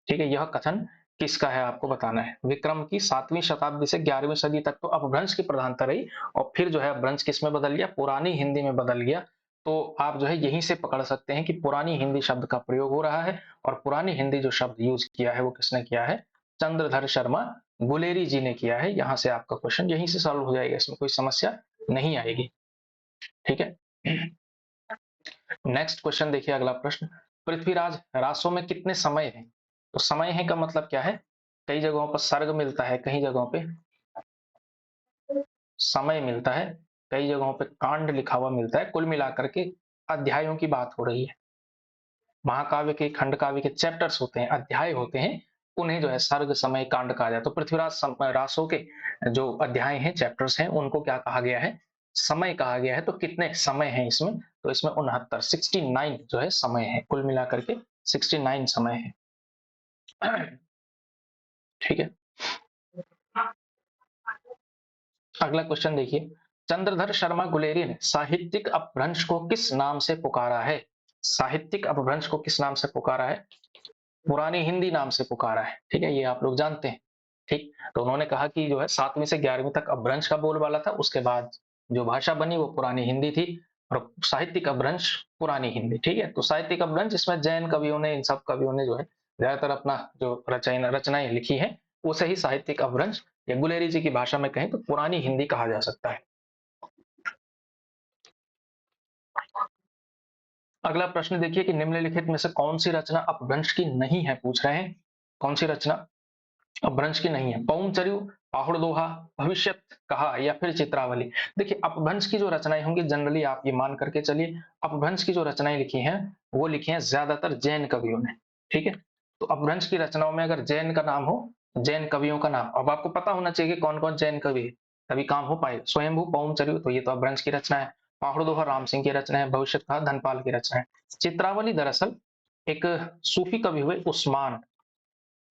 ठीक है, यह कथन किसका है आपको बताना है। विक्रम की 7वीं शताब्दी से 11वीं सदी तक तो अपभ्रंश की प्रधानता रही और फिर जो है अपभ्रंश किस में बदल गया? पुरानी हिंदी में बदल गया। तो आप जो है यहीं से पकड़ सकते हैं कि पुरानी हिंदी शब्द का प्रयोग हो रहा है, और पुरानी हिंदी जो शब्द यूज किया है वो किसने किया है? चंद्रधर शर्मा गुलेरी जी ने किया है। यहां से आपका क्वेश्चन यहीं से सॉल्व हो जाएगा, इसमें कोई समस्या नहीं आएगी। ठीक है, नेक्स्ट क्वेश्चन देखिए, अगला प्रश्न, पृथ्वीराज रासों में कितने समय है? तो समय है का मतलब क्या है? कई जगहों पर सर्ग मिलता है, कई जगहों पे समय मिलता है, कई जगहों पे कांड लिखा हुआ मिलता है, कुल मिलाकर के अध्यायों की बात हो रही है। महाकाव्य के, खंड काव्य के चैप्टर्स होते हैं, अध्याय होते हैं, उन्हें जो है सर्ग समय कांड कहा जाए। तो पृथ्वीराज रासों के जो अध्याय हैं, चैप्टर्स हैं, उनको क्या कहा गया है? समय कहा गया है। तो कितने समय हैं इसमें? तो इसमें 69 जो है समय है, कुल मिलाकर के 69 समय है। ठीक है, अगला क्वेश्चन देखिए, चंद्रधर शर्मा गुलेरी ने साहित्यिक अपभ्रंश को किस नाम से पुकारा है? साहित्यिक अपभ्रंश को किस नाम से पुकारा है? पुरानी हिंदी नाम से पुकारा है। ठीक है, ये आप लोग जानते हैं। ठीक, तो उन्होंने कहा कि जो है 7वीं से 11वीं तक अपभ्रंश का बोलबाला था, उसके बाद जो भाषा बनी वो पुरानी हिंदी थी, और साहित्यिक अपभ्रंश पुरानी हिंदी। ठीक है, तो साहित्यिक अपभ्रंश इसमें जैन कवियों ने, इन सब कवियों ने जो है ज्यादातर अपना जो रचनाएं लिखी है, उसे ही साहित्यिक अपभ्रंश या गुलेरी जी की भाषा में कहें तो पुरानी हिंदी कहा जा सकता है। अगला प्रश्न देखिए कि निम्नलिखित में से कौन सी रचना अपभ्रंश की नहीं है, पूछ रहे हैं कौन सी रचना अपभ्रंश की नहीं है? पौंचर्यु, पाहुड़ दोहा, भविष्यत कहा या फिर चित्रावली? देखिए, अपभ्रंश की जो रचनाएं होंगी, जनरली आप ये मान करके चलिए, अपभ्रंश की जो रचनाएं लिखी हैं वो लिखी हैं ज्यादातर जैन कवियों ने। ठीक है, तो अपभ्रंश की रचनाओं में अगर जैन का नाम हो, जैन कवियों का नाम, अब आपको पता होना चाहिए कि कौन कौन जैन कवि है, तभी काम हो पाएगा। स्वयंभू, पौंचर्यु, तो ये तो अपभ्रंश की रचना है। पाहुड़ दोहा राम सिंह की रचना है। भविष्यत कहा धनपाल की रचना है। चित्रावली दरअसल एक सूफी कवि हुए उस्मान,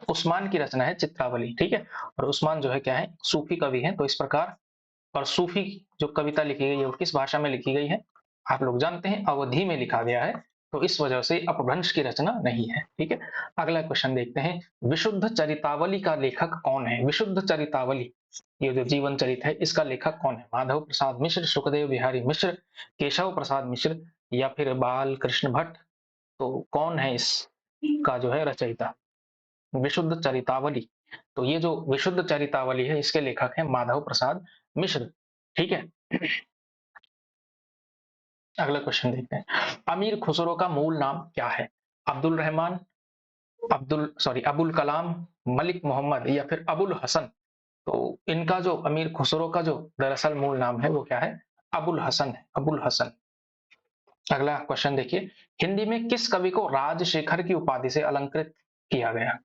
उस्मान की रचना है चित्रावली। ठीक है, और उस्मान जो है क्या है? सूफी कवि है। तो इस प्रकार, और सूफी जो कविता लिखी गई है वो किस भाषा में लिखी गई है? आप लोग जानते हैं, अवधि में लिखा गया है। तो इस वजह से अपभ्रंश की रचना नहीं है। ठीक है, अगला क्वेश्चन देखते हैं, विशुद्ध चरितावली का लेखक कौन है? विशुद्ध चरितावली, ये जो जीवन चरित है, इसका लेखक कौन है? माधव प्रसाद मिश्र, सुखदेव बिहारी मिश्र, केशव प्रसाद मिश्र या फिर बाल कृष्ण भट्ट? तो कौन है इसका जो है रचयिता? विशुद्ध चरितावली, तो ये जो विशुद्ध चरितावली है, इसके लेखक हैं माधव प्रसाद मिश्र। ठीक है, अगला क्वेश्चन देखते हैं, अमीर खुसरो का मूल नाम क्या है? अब्दुल रहमान, अबुल कलाम, मलिक मोहम्मद या फिर अबुल हसन? तो इनका जो अमीर खुसरो का जो दरअसल मूल नाम है वो क्या है? अबुल हसन है, अबुल हसन। अगला क्वेश्चन देखिए, हिंदी में किस कवि को राजशेखर की उपाधि से अलंकृत किया गया?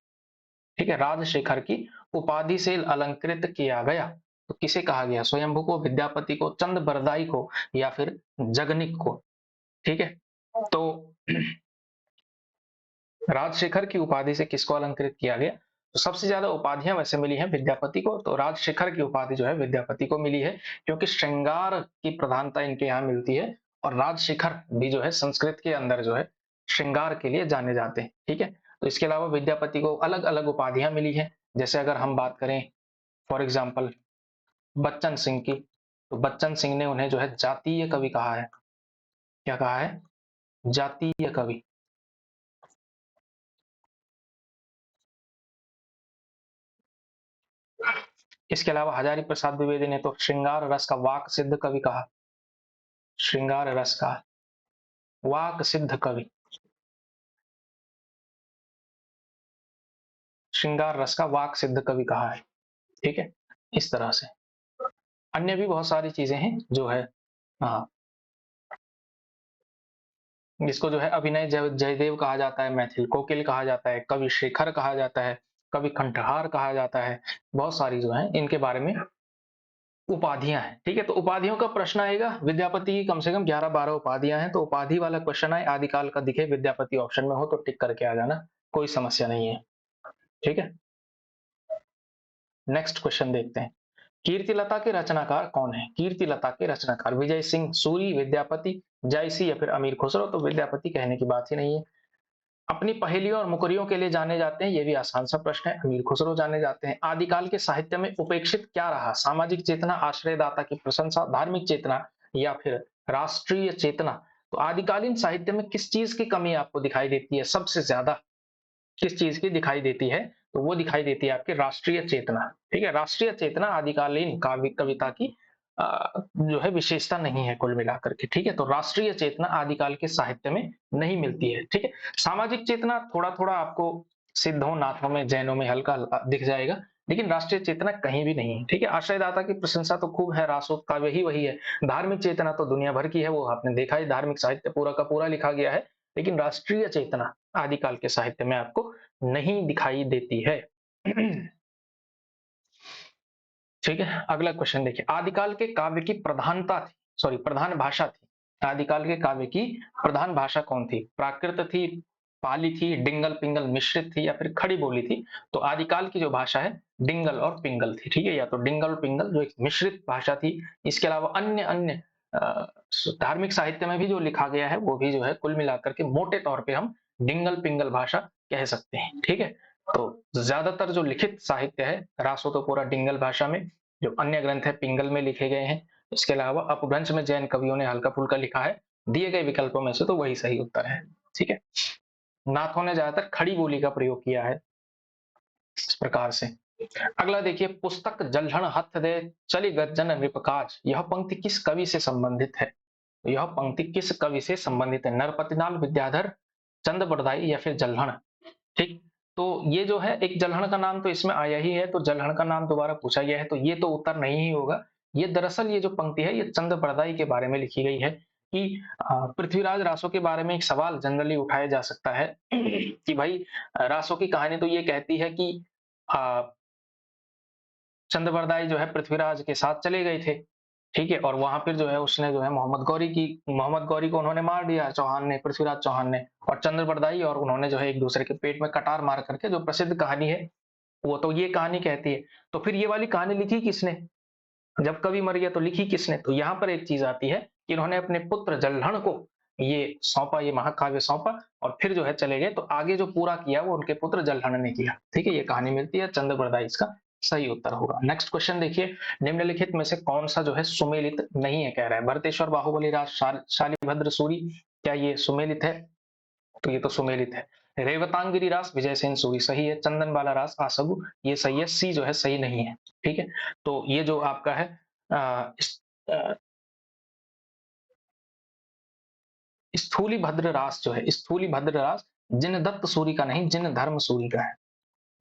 ठीक है, राजशेखर की उपाधि से अलंकृत किया गया। तो किसे कहा गया? स्वयंभू को, विद्यापति को, चंद बरदाई को या फिर जगनिक को? ठीक है, तो राजशेखर की उपाधि से किसको अलंकृत किया गया? तो सबसे ज्यादा उपाधियां वैसे मिली हैं विद्यापति को, तो राजशेखर की उपाधि जो है विद्यापति को मिली है, क्योंकि श्रृंगार की प्रधानता इनके यहाँ मिलती है, और राजशेखर भी जो है संस्कृत के अंदर जो है श्रृंगार के लिए जाने जाते हैं। ठीक है, तो इसके अलावा विद्यापति को अलग अलग उपाधियां मिली है। जैसे अगर हम बात करें फॉर एग्जाम्पल बच्चन सिंह की, तो बच्चन सिंह ने उन्हें जो है जातीय कवि कहा है। क्या कहा है? जातीय कवि। इसके अलावा हजारी प्रसाद द्विवेदी ने तो श्रृंगार रस का वाक सिद्ध कवि कहा। श्रृंगार रस का वाक सिद्ध कवि, श्रृंगार रस का वाक सिद्ध कवि कहा है। ठीक है, इस तरह से अन्य भी बहुत सारी चीजें हैं जो है। हाँ, जिसको जो है अभिनय जयदेव कहा जाता है, मैथिल कोकिल कहा जाता है, कवि शेखर कहा जाता है, कवि कंठहार कहा जाता है। बहुत सारी जो है इनके बारे में उपाधियां हैं। ठीक है, तो उपाधियों का प्रश्न आएगा, विद्यापति की कम से कम 11-12 उपाधियां हैं, तो उपाधि वाला क्वेश्चन आए, आदिकाल का दिखे, विद्यापति ऑप्शन में हो तो टिक करके आ जाना, कोई समस्या नहीं है। ठीक है, नेक्स्ट क्वेश्चन देखते हैं। कीर्तिलता के रचनाकार कौन है? कीर्तिलता के रचनाकार विजय सिंह सूरी, विद्यापति, जायसी या फिर अमीर खुसरो? तो विद्यापति कहने की बात ही नहीं है। अपनी पहेलियों और मुकरियों के लिए जाने जाते हैं, ये भी आसान सा प्रश्न है, अमीर खुसरो जाने जाते हैं। आदिकाल के साहित्य में उपेक्षित क्या रहा? सामाजिक चेतना, आश्रयदाता की प्रशंसा, धार्मिक चेतना या फिर राष्ट्रीय चेतना? तो आदिकालीन साहित्य में किस चीज की कमी आपको दिखाई देती है सबसे ज्यादा? किस चीज की दिखाई देती है? तो वो दिखाई देती है आपकी राष्ट्रीय चेतना। ठीक है, राष्ट्रीय चेतना आदिकालीन काव्य कविता की जो है विशेषता नहीं है कुल मिलाकर के। ठीक है, तो राष्ट्रीय चेतना आदिकाल के साहित्य में नहीं मिलती है। ठीक है, सामाजिक चेतना थोड़ा थोड़ा आपको सिद्धों, नाथों में, जैनों में हल्का हल्का दिख जाएगा, लेकिन राष्ट्रीय चेतना कहीं भी नहीं है। ठीक है, आश्रयदाता की प्रशंसा तो खूब है, रासोत्काव्य ही वही है। धार्मिक चेतना तो दुनिया भर की है, वो आपने देखा ही, धार्मिक साहित्य पूरा का पूरा लिखा गया है, लेकिन राष्ट्रीय चेतना आदिकाल के साहित्य में आपको नहीं दिखाई देती है। ठीक है, अगला क्वेश्चन देखिए। आदिकाल के काव्य की प्रधानता थी, सॉरी प्रधान भाषा थी, आदिकाल के काव्य की प्रधान भाषा कौन थी? प्राकृत थी, पाली थी, डिंगल पिंगल मिश्रित थी या फिर खड़ी बोली थी? तो आदिकाल की जो भाषा है डिंगल और पिंगल थी। ठीक है, या तो डिंगल पिंगल जो एक मिश्रित भाषा थी। इसके अलावा अन्य अन्य धार्मिक साहित्य में भी जो लिखा गया है वो भी जो है कुल मिलाकर के मोटे तौर पे हम डिंगल पिंगल भाषा कह सकते हैं। ठीक है, तो ज्यादातर जो लिखित साहित्य है रासो तो पूरा डिंगल भाषा में, जो अन्य ग्रंथ है पिंगल में लिखे गए हैं। इसके अलावा अपभ्रंश में जैन कवियों ने हल्का फुल्का लिखा है। दिए गए विकल्पों में से तो वही सही उत्तर है। ठीक है, नाथों ने ज्यादातर खड़ी बोली का प्रयोग किया है इस प्रकार से। अगला देखिए, पुस्तक जल्हण हथ दे चली गज्जन नृपकाज, यह पंक्ति किस कवि से संबंधित है? तो यह पंक्ति किस कवि से संबंधित है? नरपतिलाल, विद्याधर, चंद बरदाई या फिर जल्हण? ठीक, तो ये जो है एक जल्हण का नाम तो इसमें आया ही है, तो जल्हण का नाम दोबारा पूछा गया है, तो ये तो उत्तर नहीं ही होगा। ये दरअसल ये जो पंक्ति है ये चंद बरदाई के बारे में लिखी गई है, कि पृथ्वीराज रासो के बारे में एक सवाल जनरली उठाया जा सकता है कि भाई रासो की कहानी तो ये कहती है कि अ, चंद बरदाई जो है पृथ्वीराज के साथ चले गए थे। ठीक है, और वहां पर जो है उसने जो है मोहम्मद गौरी को उन्होंने मार दिया, चौहान ने, पृथ्वीराज चौहान ने, और चंद्र बरदाई और उन्होंने जो है एक दूसरे के पेट में कटार मार करके, जो प्रसिद्ध कहानी है वो तो ये कहानी कहती है। तो फिर ये वाली कहानी लिखी किसने? जब कवि मर गया तो लिखी किसने? तो यहाँ पर एक चीज आती है कि इन्होंने अपने पुत्र जल्हण को ये सौंपा, ये महाकाव्य सौंपा, और फिर जो है चले गए, तो आगे जो पूरा किया वो उनके पुत्र जल्हण ने किया। ठीक है, ये कहानी मिलती है, चंद्र बरदाई इसका सही उत्तर होगा। नेक्स्ट क्वेश्चन देखिए, निम्नलिखित में से कौन सा जो है सुमेलित नहीं है, कह रहा है भरतेश्वर, बाहुबली राज, शालिभद्र सूरी, क्या ये सुमेलित है? तो ये तो सुमेलित है। रेवतांगिरी रास, विजय सेन सूरी सही है। चंदन बाला रास, आसगु, ये सही है। सी जो है सही नहीं है। ठीक है, तो ये जो आपका है अ, स्थूली भद्र रास जो है, स्थूली भद्र रास जिन दत्त सूरी का नहीं, जिन धर्म सूरी का है।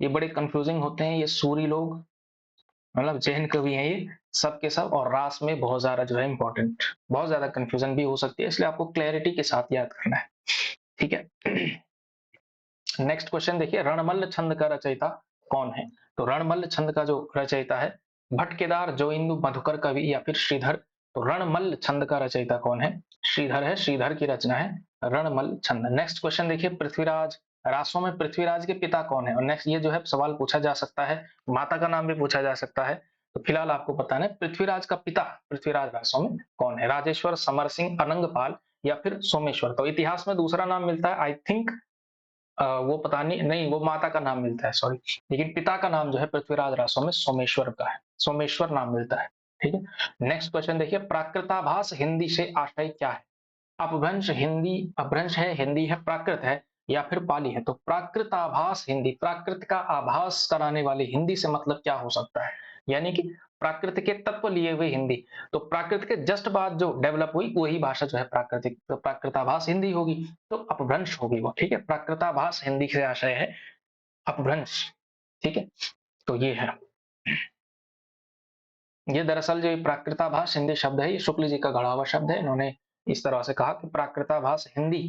ये बड़े कंफ्यूजिंग होते हैं ये सूरी लोग, मतलब जैन कवि हैं ये सब के सब, और रास में बहुत ज्यादा जो है इंपॉर्टेंट, बहुत ज्यादा कंफ्यूजन भी हो सकती है, इसलिए आपको क्लैरिटी के साथ याद करना है। ठीक है, नेक्स्ट क्वेश्चन देखिए, रणमल्ल छंद का रचयिता कौन है? तो रणमल्ल छंद का जो रचयिता है भटकेदार, जोइंदु, मधुकर कवि या फिर श्रीधर। तो रणमल छंद का रचयिता कौन है? श्रीधर है, श्रीधर की रचना है रणमल छंद। नेक्स्ट क्वेश्चन देखिए, पृथ्वीराज रासों में पृथ्वीराज के पिता कौन है? और नेक्स्ट ये जो है सवाल पूछा जा सकता है, माता का नाम भी पूछा जा सकता है। तो फिलहाल आपको बताना है पृथ्वीराज का पिता पृथ्वीराज रासों में कौन है? राजेश्वर, समर सिंह, अनंगपाल या फिर सोमेश्वर। तो इतिहास में दूसरा नाम मिलता है आई थिंक, वो पता नहीं, नहीं वो माता का नाम मिलता है सॉरी, लेकिन पिता का नाम जो है पृथ्वीराज रासो में सोमेश्वर का है, सोमेश्वर नाम मिलता है। ठीक है, नेक्स्ट क्वेश्चन देखिए, प्राकृताभास हिंदी से आशय क्या है? अपभ्रंश हिंदी, अपभ्रंश है, हिंदी है, प्राकृत है या फिर पाली है? तो प्राकृताभास हिंदी, प्राकृत का आभास कराने वाली हिंदी से मतलब क्या हो सकता है? यानी कि प्राकृत के तत्व लिए हुए हिंदी। तो प्राकृत के जस्ट बाद जो डेवलप हुई वही भाषा जो है प्राकृतिक, तो प्राकृताभास हिंदी होगी, तो अपभ्रंश होगी वो। ठीक है, प्राकृताभास हिंदी से आशय है अपभ्रंश। ठीक है, तो ये है, ये दरअसल जो प्राकृताभास हिंदी शब्द है ये शुक्ल जी का गढ़ा हुआ शब्द है। इन्होंने इस तरह से कहा कि प्राकृताभास हिंदी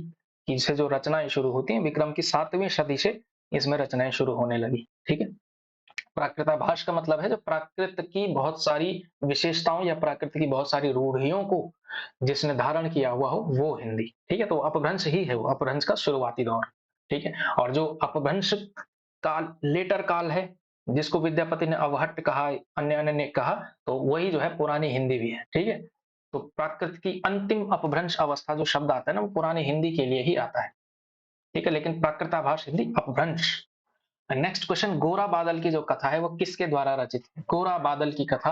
की से जो रचनाएं शुरू होती हैं विक्रम की 7वीं सदी से इसमें रचनाएं शुरू होने लगी। ठीक है, प्राकृताभास का मतलब है जो प्राकृत की बहुत सारी विशेषताओं या प्राकृत की बहुत सारी रूढ़ियों को जिसने धारण किया हुआ हो वो हिंदी। ठीक है, तो अपभ्रंश ही है वो, अपभ्रंश का शुरुआती दौर। ठीक है, और जो अपभ्रंश काल लेटर काल है जिसको विद्यापति ने अवहट्ट कहा, अन्य अन्य ने कहा, तो वही जो है पुरानी हिंदी भी है। ठीक है, तो प्राकृत की अंतिम अपभ्रंश अवस्था जो शब्द आता है ना वो पुरानी हिंदी के लिए ही आता है। ठीक है, लेकिन प्राकृताभास हिंदी अपभ्रंश। नेक्स्ट क्वेश्चन, गोरा बादल की जो कथा है वो किसके द्वारा रचित है? गोरा बादल की कथा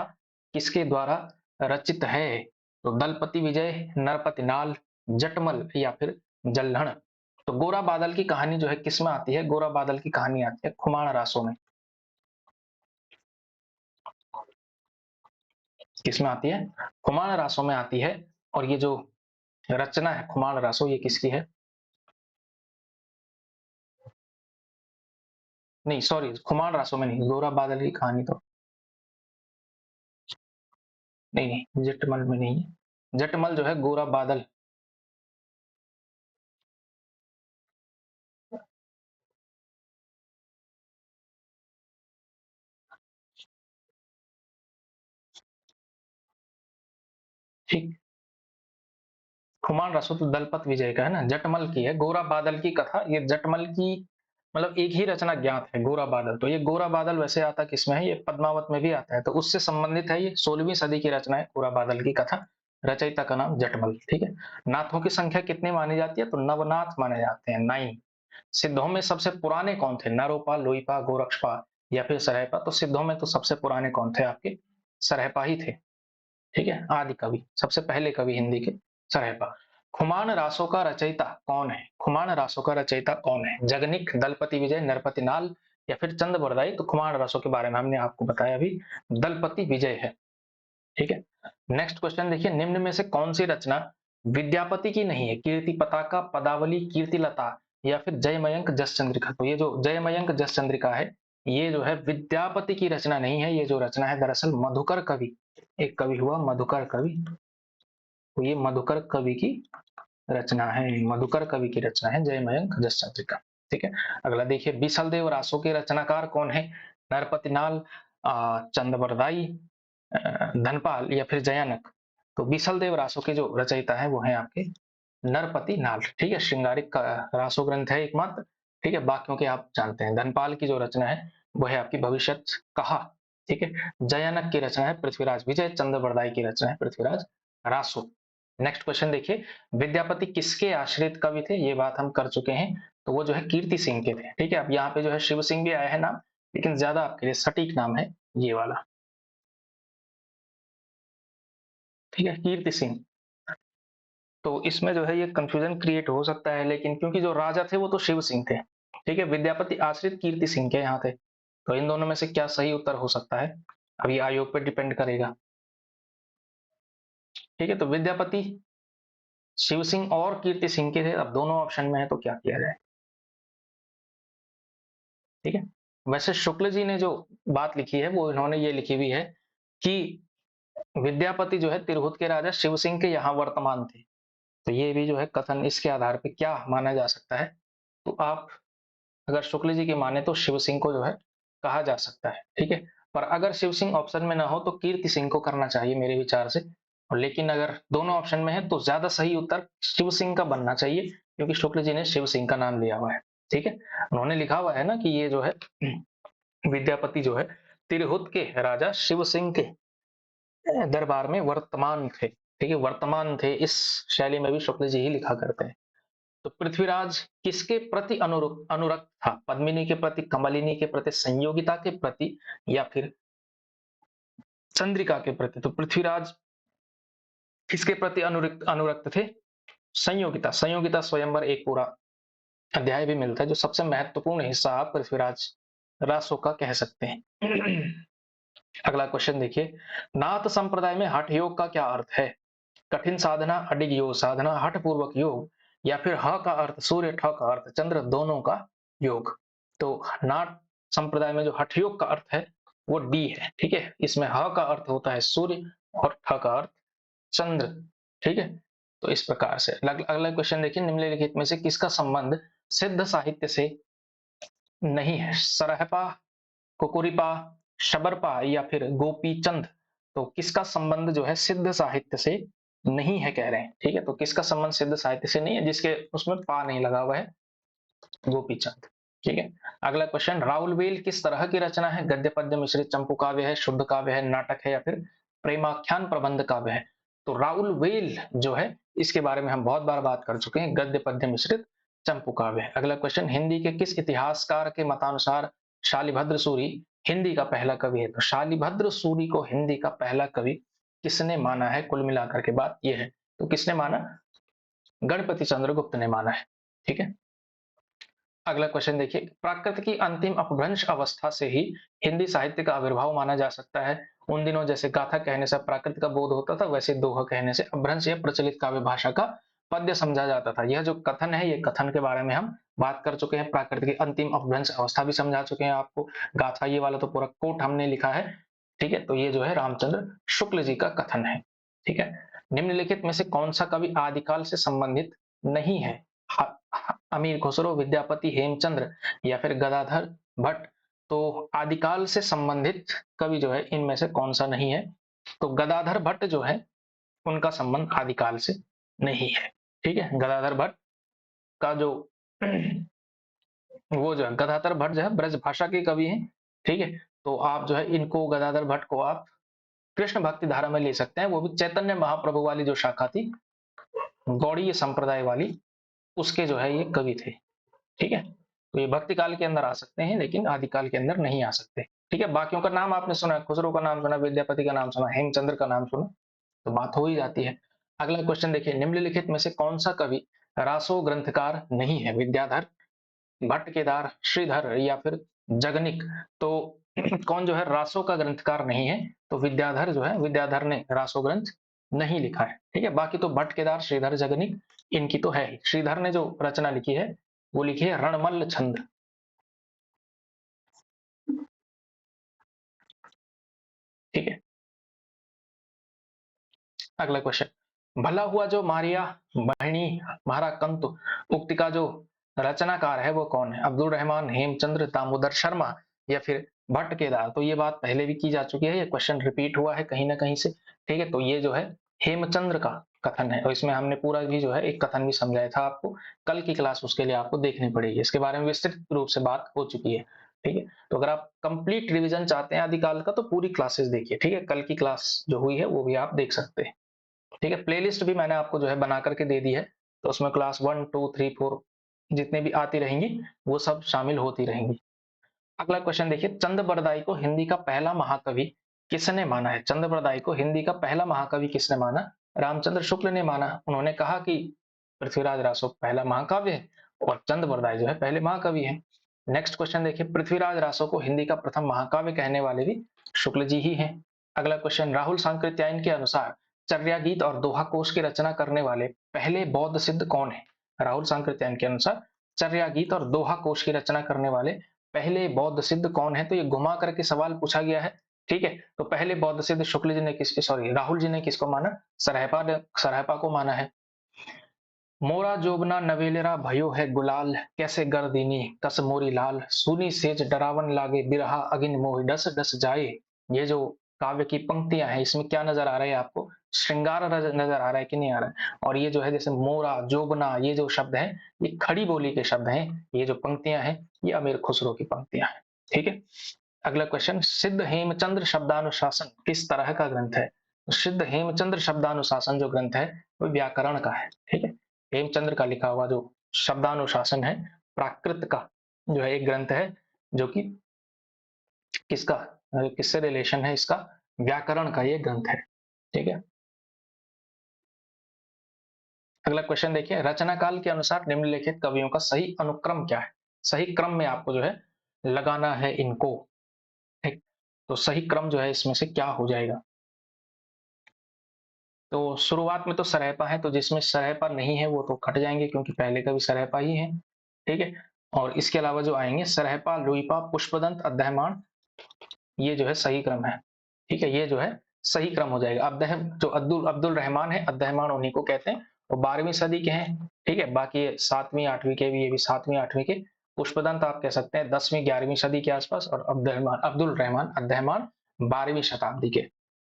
किसके द्वारा रचित है? तो दलपति विजय, नरपति नाल, जटमल या फिर जल्हण। तो गोरा बादल की कहानी जो है किसमें आती है? गोरा बादल की कहानी आती है खुमाण रासों में। किसमें आती है? खुमाण रासों में आती है। और ये जो रचना है खुमाण रासो ये किसकी है? नहीं सॉरी, खुमाण रासो में नहीं, गोरा बादल की कहानी तो नहीं, नहीं जटमल में नहीं है। जटमल जो है गोरा बादल। ठीक, खुमान रसो तो दलपत विजय का है ना, जटमल की है। गोरा बादल की कथा, ये जटमल की मतलब एक ही रचना ज्ञात है गोरा बादल। तो ये गोरा बादल वैसे आता किसमें है? ये पद्मावत में भी आता है, तो उससे संबंधित है। ये 16वीं सदी की रचना है गोरा बादल की कथा, रचयिता का नाम जटमल। ठीक है, नाथों की संख्या कितनी मानी जाती है? तो नवनाथ माने जाते हैं, 9। सिद्धों में सबसे पुराने कौन थे? नरोपा, लोईपा, गोरक्षपा या फिर सरहपा। तो सिद्धों में तो सबसे पुराने कौन थे आपके? सरहपा ही थे। ठीक है, आदि कवि, सबसे पहले कवि हिंदी के सरहपा। खुमान रासो का रचयिता कौन है? खुमान रासो का रचयिता कौन है? जगनिक, दलपति विजय, नरपति नाल या फिर चंद बरदाई। तो खुमान रासो के बारे में हमने आपको बताया अभी, दलपति विजय है। ठीक है, नेक्स्ट क्वेश्चन देखिए, निम्न में से कौन सी रचना विद्यापति की नहीं है? कीर्ति पताका, पदावली, कीर्ति लता या फिर जयमयंक जस चंद्रिका। तो ये जो जयमयंक जस चंद्रिका है ये जो है विद्यापति की रचना नहीं है, ये जो रचना है दरअसल मधुकर कवि, एक कवि हुआ मधुकर कवि, तो ये मधुकर कवि की रचना है, मधुकर कवि की रचना है जयमयंक जस चंद्रिका। ठीक है, अगला देखिए, बीसल देव रासो के रचनाकार कौन है? नरपति नाल, चंदबरदाई, धनपाल या फिर जयानक। तो बीसल देव रासो के जो रचयिता है वो है आपके नरपति नाल। ठीक है, श्रृंगारिक का रासो ग्रंथ है एकमात्र। ठीक है, बाकियों के आप जानते हैं। धनपाल की जो रचना है वो है आपकी भविष्य कहा। ठीक है, जयानक की रचना है पृथ्वीराज विजय, चंद्रबरदाई की रचना है पृथ्वीराज रासो। नेक्स्ट क्वेश्चन देखिए, विद्यापति किसके आश्रित कवि थे? ये बात हम कर चुके हैं, तो वो जो है कीर्ति सिंह के थे। ठीक है, अब यहाँ पे जो है शिव सिंह भी आया है नाम, लेकिन ज्यादा आपके लिए सटीक नाम है ये वाला। ठीक है, कीर्ति सिंह। तो इसमें जो है ये कंफ्यूजन क्रिएट हो सकता है, लेकिन क्योंकि जो राजा थे वो तो शिव सिंह थे। ठीक है, विद्यापति आश्रित कीर्ति सिंह के यहाँ थे। तो इन दोनों में से क्या सही उत्तर हो सकता है? अभी आयोग पर डिपेंड करेगा। ठीक है, तो विद्यापति शिव सिंह और कीर्ति सिंह के थे। अब दोनों ऑप्शन में है तो क्या किया जाए? ठीक है, वैसे शुक्ल जी ने जो बात लिखी है वो इन्होंने ये लिखी हुई है कि विद्यापति जो है तिरहुत के राजा शिव सिंह के यहाँ वर्तमान थे। तो ये भी जो है कथन, इसके आधार पे क्या माना जा सकता है? तो आप अगर शुक्ल जी की माने तो शिव सिंह को जो है कहा जा सकता है। ठीक है, पर अगर शिव सिंह ऑप्शन में ना हो तो कीर्ति सिंह को करना चाहिए मेरे विचार से। और लेकिन अगर दोनों ऑप्शन में है तो ज्यादा सही उत्तर शिव सिंह का बनना चाहिए, क्योंकि शुक्ल जी ने शिव सिंह का नाम लिया हुआ है। ठीक है, उन्होंने लिखा हुआ है ना कि ये जो है विद्यापति जो है तिरहुत के राजा शिव सिंह के दरबार में वर्तमान थे। ठीक है, वर्तमान थे, इस शैली में भी शुक्ल जी ही लिखा करते हैं। तो पृथ्वीराज किसके प्रति अनुरक्त था? पद्मिनी के प्रति, कमलिनी के प्रति, संयोगिता के प्रति, या फिर चंद्रिका के प्रति? तो पृथ्वीराज किसके प्रति अनुरक्त थे? संयोगिता। संयोगिता स्वयंवर एक पूरा अध्याय भी मिलता है, जो सबसे महत्वपूर्ण हिस्सा आप पृथ्वीराज रासो का कह सकते हैं। अगला क्वेश्चन देखिए, नाथ संप्रदाय में हठ योग का क्या अर्थ है? कठिन साधना, अडिग योग साधना, हठ पूर्वक योग, या फिर ह का अर्थ सूर्य, ठ का अर्थ चंद्र, दोनों का योग। तो नाथ संप्रदाय में जो हठ योग का अर्थ है वो डी है। ठीक है, इसमें ह का अर्थ होता है सूर्य और ठ का अर्थ चंद्र। ठीक है, तो इस प्रकार से अगला क्वेश्चन देखिए, निम्नलिखित में से किसका संबंध सिद्ध साहित्य से नहीं है? सरहपा, कुकुरिपा, शबरपा, या फिर गोपी चंद? तो किसका संबंध जो है सिद्ध साहित्य से नहीं है कह रहे हैं। ठीक है, तो किसका संबंध सिद्ध साहित्य से नहीं है? जिसके उसमें पा नहीं लगा हुआ है, गोपी चंद। ठीक है, अगला क्वेश्चन, राउलवेल किस तरह की रचना है? गद्य पद्य मिश्रित चंपू काव्य है, शुद्ध काव्य है, नाटक है, या फिर प्रेमाख्यान प्रबंध काव्य है? तो राउलवेल जो है इसके बारे में हम बहुत बार बात कर चुके हैं, गद्य पद्य मिश्रित चंपू काव्य है। अगला क्वेश्चन, हिंदी के किस इतिहासकार के मतानुसार शालिभद्र सूरी हिंदी का पहला कवि है? तो शालिभद्र सूरी को हिंदी का पहला कवि किसने माना है? कुल मिलाकर के बात यह है, तो किसने माना? गणपति चंद्रगुप्त ने माना है। ठीक है, अगला क्वेश्चन देखिए, प्राकृत की अंतिम अपभ्रंश अवस्था से ही हिंदी साहित्य का आविर्भाव माना जा सकता है। उन दिनों जैसे गाथा कहने से प्राकृत का बोध होता था, वैसे दोहा कहने से अपभ्रंश या प्रचलित काव्य भाषा का पद्य समझा जाता था। यह जो कथन है, ये कथन के बारे में हम बात कर चुके हैं। प्राकृत की अंतिम अपभ्रंश अवस्था भी समझा चुके हैं आपको। गाथा ये वाला तो पूरा कोट हमने लिखा है। ठीक है, तो ये जो है रामचंद्र शुक्ल जी का कथन है। ठीक है, निम्नलिखित में से कौन सा कवि आदिकाल से संबंधित नहीं है? अमीर खुसरो, विद्यापति, हेमचंद्र, या फिर गदाधर भट्ट? तो आदिकाल से संबंधित कवि जो है इनमें से कौन सा नहीं है? तो गदाधर भट्ट जो है उनका संबंध आदिकाल से नहीं है। ठीक है, गदाधर भट्ट का जो वो जो है गदाधर भट्ट जो है ब्रज भाषा के कवि हैं। ठीक है, तो आप जो है इनको गदाधर भट्ट को आप कृष्ण भक्ति धारा में ले सकते हैं। वो भी चैतन्य महाप्रभु वाली जो शाखा थी, गौड़ीय संप्रदाय वाली, उसके जो है ये कवि थे। ठीक है, तो ये भक्ति काल के अंदर आ सकते हैं लेकिन आदिकाल के अंदर नहीं आ सकते। ठीक है, बाकियों का नाम आपने सुना, खुसरो का नाम सुना, विद्यापति का नाम सुना, हेमचंद्र का नाम सुना, तो बात हो ही जाती है। अगला क्वेश्चन देखिए, निम्नलिखित में से कौन सा कवि रासो ग्रंथकार नहीं है? विद्याधर, भट्ट, केदार, श्रीधर, या फिर जगनिक? तो कौन जो है रासो का ग्रंथकार नहीं है? तो विद्याधर जो है, विद्याधर ने रासो ग्रंथ नहीं लिखा है। ठीक है, बाकी तो भट्ट, केदार, श्रीधर, जगनिक इनकी तो है ही। श्रीधर ने जो रचना लिखी है वो लिखी है रणमल्ल छंद। ठीक है, अगला क्वेश्चन, भला हुआ जो मारिया बहनी मारा कंतु उक्ति का जो रचनाकार है वो कौन है? अब्दुल रहमान, हेमचंद्र, दामोदर शर्मा, या फिर भट्ट, केदार? तो ये बात पहले भी की जा चुकी है, ये क्वेश्चन रिपीट हुआ है कहीं ना कहीं से। ठीक है, तो ये जो है हेमचंद्र का कथन है, और इसमें हमने पूरा भी जो है एक कथन भी समझाया था आपको। कल की क्लास उसके लिए आपको देखनी पड़ेगी, इसके बारे में विस्तृत रूप से बात हो चुकी है। ठीक है, तो अगर आप कंप्लीट रिवीजन चाहते हैं आदिकाल का तो पूरी क्लासेस देखिए। ठीक है, कल की क्लास जो हुई है वो भी आप देख सकते हैं। ठीक है, प्लेलिस्ट भी मैंने आपको जो है बना करके दे दी है, तो उसमें क्लास 1 2 3 4 जितने भी आती रहेंगी वो सब शामिल होती रहेंगी। अगला क्वेश्चन देखिए, चंद को हिंदी का पहला महाकवि किसने माना है? चंद को हिंदी का पहला महाकवि किसने माना? रामचंद्र शुक्ल ने माना। उन्होंने कहा कि पृथ्वीराज रासो पहला महाकाव्य है और चंद जो है पहले महाकवि है। नेक्स्ट क्वेश्चन देखिए, पृथ्वीराज रासो को हिंदी का प्रथम महाकाव्य कहने वाले भी शुक्ल जी ही हैं। अगला क्वेश्चन, राहुल सांकृत्यायन के अनुसार चर्या गीत और दोहा कोश की रचना करने वाले पहले बौद्ध सिद्ध कौन है? राहुल सांकृत्यायन के अनुसार चर्या गीत और दोहा कोश की रचना करने वाले पहले बौद्ध सिद्ध कौन है? तो ये घुमा करके सवाल पूछा गया है। ठीक है, तो पहले बौद्ध सिद्ध शुक्ल जी ने राहुल जी ने किसको माना? सरहपा को माना है। मोरा जोबना नवेलेरा भयो है गुलाल, कैसे गर्दीनी कस मोरी लाल, सुनी सेज डरावन लागे बिरहा अगिन मोहि डस डस जाए। ये जो काव्य की पंक्तियां हैं इसमें क्या नजर आ रहा है आपको, श्रृंगार नजर आ रहा है कि नहीं आ रहा है। और ये जो है जैसे मोरा, जोबना, ये जो शब्द है ये खड़ी बोली के शब्द हैं, ये जो पंक्तियां हैं ये अमीर खुसरो की पंक्तियां हैं। ठीक है, अगला क्वेश्चन, सिद्ध हेमचंद्र शब्दानुशासन किस तरह का ग्रंथ है। तो सिद्ध हेमचंद्र शब्दानुशासन जो ग्रंथ है वो व्याकरण का है। ठीक है, हेमचंद्र का लिखा हुआ जो शब्दानुशासन है प्राकृत का जो है एक ग्रंथ है, जो कि किसका किससे रिलेशन है इसका, व्याकरण का ये ग्रंथ है। ठीक है, अगला क्वेश्चन देखिए, रचना काल के अनुसार निम्नलिखित कवियों का सही अनुक्रम क्या है। सही क्रम में आपको जो है लगाना है इनको। ठीक, तो सही क्रम जो है इसमें से क्या हो जाएगा। तो शुरुआत में तो सरेपा है, तो जिसमें सरेपा नहीं है वो तो कट जाएंगे क्योंकि पहले का भी सरेपा ही है। ठीक है, और इसके अलावा जो आएंगे सरेपा, लुईपा, पुष्पदंत, अद्यहमान, ये जो है सही क्रम है। ठीक है, ये जो है सही क्रम हो जाएगा। अब्दह जो अब्दुल अब्दुल रहमान है, अद्दहमान उन्हीं को कहते हैं, वो 12वीं सदी के हैं। ठीक है, बाकी 7वीं 8वीं के भी, ये भी 7वीं 8वीं के। पुष्पदंत आप कह सकते हैं 10वीं 11वीं सदी के आसपास, और अब्दुल रहमान अद्दहमान 12वीं शताब्दी के।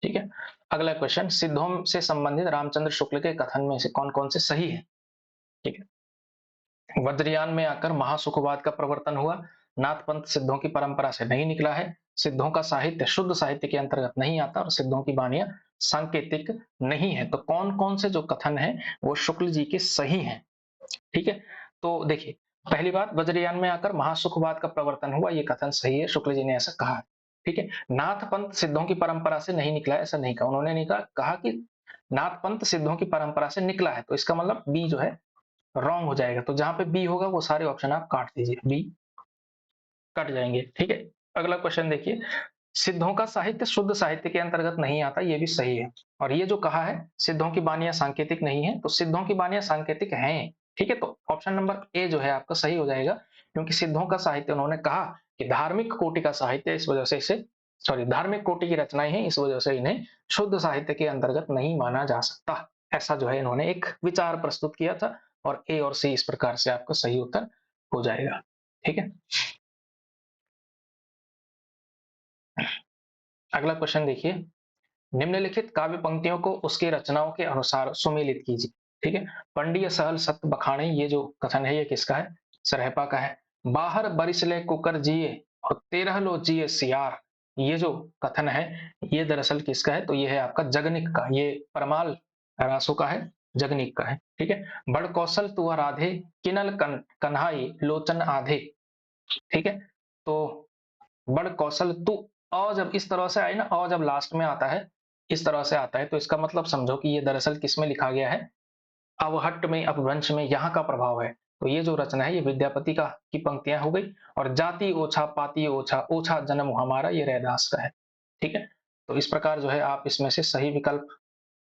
ठीक है, अगला क्वेश्चन, सिद्धों से संबंधित रामचंद्र शुक्ल के कथन में से कौन कौन से सही है। ठीक है, वज्रयान में आकर महासुखवाद का प्रवर्तन हुआ, नाथपंथ सिद्धों की परंपरा से नहीं निकला है, सिद्धों का साहित्य शुद्ध साहित्य के अंतर्गत नहीं आता, और सिद्धों की वाणियां सांकेतिक नहीं है। तो कौन कौन से जो कथन है वो शुक्ल जी के सही हैं। ठीक है, तो देखिए, पहली बात, वज्रयान में आकर महासुखवाद का प्रवर्तन हुआ, ये कथन सही है, शुक्ल जी ने ऐसा कहा। ठीक है, नाथपंथ सिद्धों की परंपरा से नहीं निकला, ऐसा नहीं कहा उन्होंने, नहीं कहा कि नाथपंथ सिद्धों की परंपरा से निकला है, तो इसका मतलब बी जो है रॉन्ग हो जाएगा। तो जहां पे बी होगा वो सारे ऑप्शन आप काट दीजिए, बी कट जाएंगे। ठीक है, अगला क्वेश्चन देखिए, सिद्धों का साहित्य शुद्ध साहित्य के अंतर्गत नहीं आता, ये भी सही है। और ये जो कहा है सिद्धों की वाणियां सांकेतिक नहीं है, तो सिद्धों की वाणियां सांकेतिक हैं। ठीक है, तो ऑप्शन नंबर ए जो है आपका सही हो जाएगा, क्योंकि सिद्धों का साहित्य उन्होंने कहा कि धार्मिक कोटि का साहित्य, इस वजह से इसे, सॉरी, धार्मिक कोटि की रचनाएं हैं, इस वजह से इन्हें शुद्ध साहित्य के अंतर्गत नहीं माना जा सकता। ऐसा जो है इन्होंने एक विचार प्रस्तुत किया था, और ए और सी इस प्रकार से आपका सही उत्तर हो जाएगा। ठीक है, अगला क्वेश्चन देखिए, निम्नलिखित काव्य पंक्तियों को उसकी रचनाओं के अनुसार सुमेलित कीजिए। ठीक है, पंडिय सहल सत्य बखाने, ये जो कथन है ये किसका है, सरहपा का है। बाहर बरिसले कुकर जिए और 13 लो जिए सियार, ये जो कथन है ये दरअसल किसका है, तो ये है आपका जगनिक का, ये परमाल रासो का है, जगनिक का है। ठीक है, बड़ कौशल तुअ राधे, किनल कन्हाई लोचन आधे। ठीक है, तो बड़ कौशल तू, अ जब इस तरह से आए ना, अ जब लास्ट में आता है इस तरह से आता है, तो इसका मतलब समझो कि ये दरअसल किस में लिखा गया है, अवहट्ट में, अपभ्रंश में, यहाँ का प्रभाव है। तो ये जो रचना है ये विद्यापति का की पंक्तियां हो गई। और जाति ओछा पाती ओछा, ओछा जन्म हमारा, ये रैदास का है। ठीक है, तो इस प्रकार जो है आप इसमें से सही विकल्प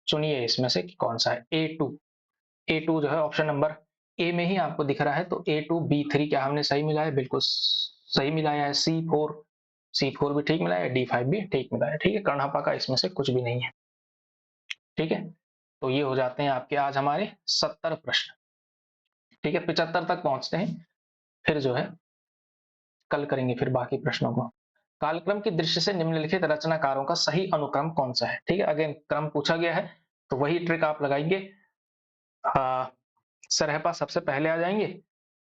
चुनिए, इसमें से कि कौन सा है। ए टू, ए टू जो है ऑप्शन नंबर ए में ही आपको दिख रहा है, तो ए टू बी थ्री क्या हमने सही मिलाया, बिल्कुल सही मिलाया है। सी फोर, सी फोर भी ठीक मिलाया है, डी फाइव भी ठीक मिलाया है। ठीक है, कर्णापा का इसमें से कुछ भी नहीं है। ठीक है, तो ये हो जाते हैं आपके आज हमारे 70 प्रश्न। ठीक है, 75 तक पहुंचते हैं, फिर जो है कल करेंगे फिर बाकी प्रश्नों को। कालक्रम की दृष्टि से निम्नलिखित रचनाकारों का सही अनुक्रम कौन सा है। ठीक है, अगेन क्रम पूछा गया है, तो वही ट्रिक आप लगाएंगे। सरहपा सबसे पहले आ जाएंगे,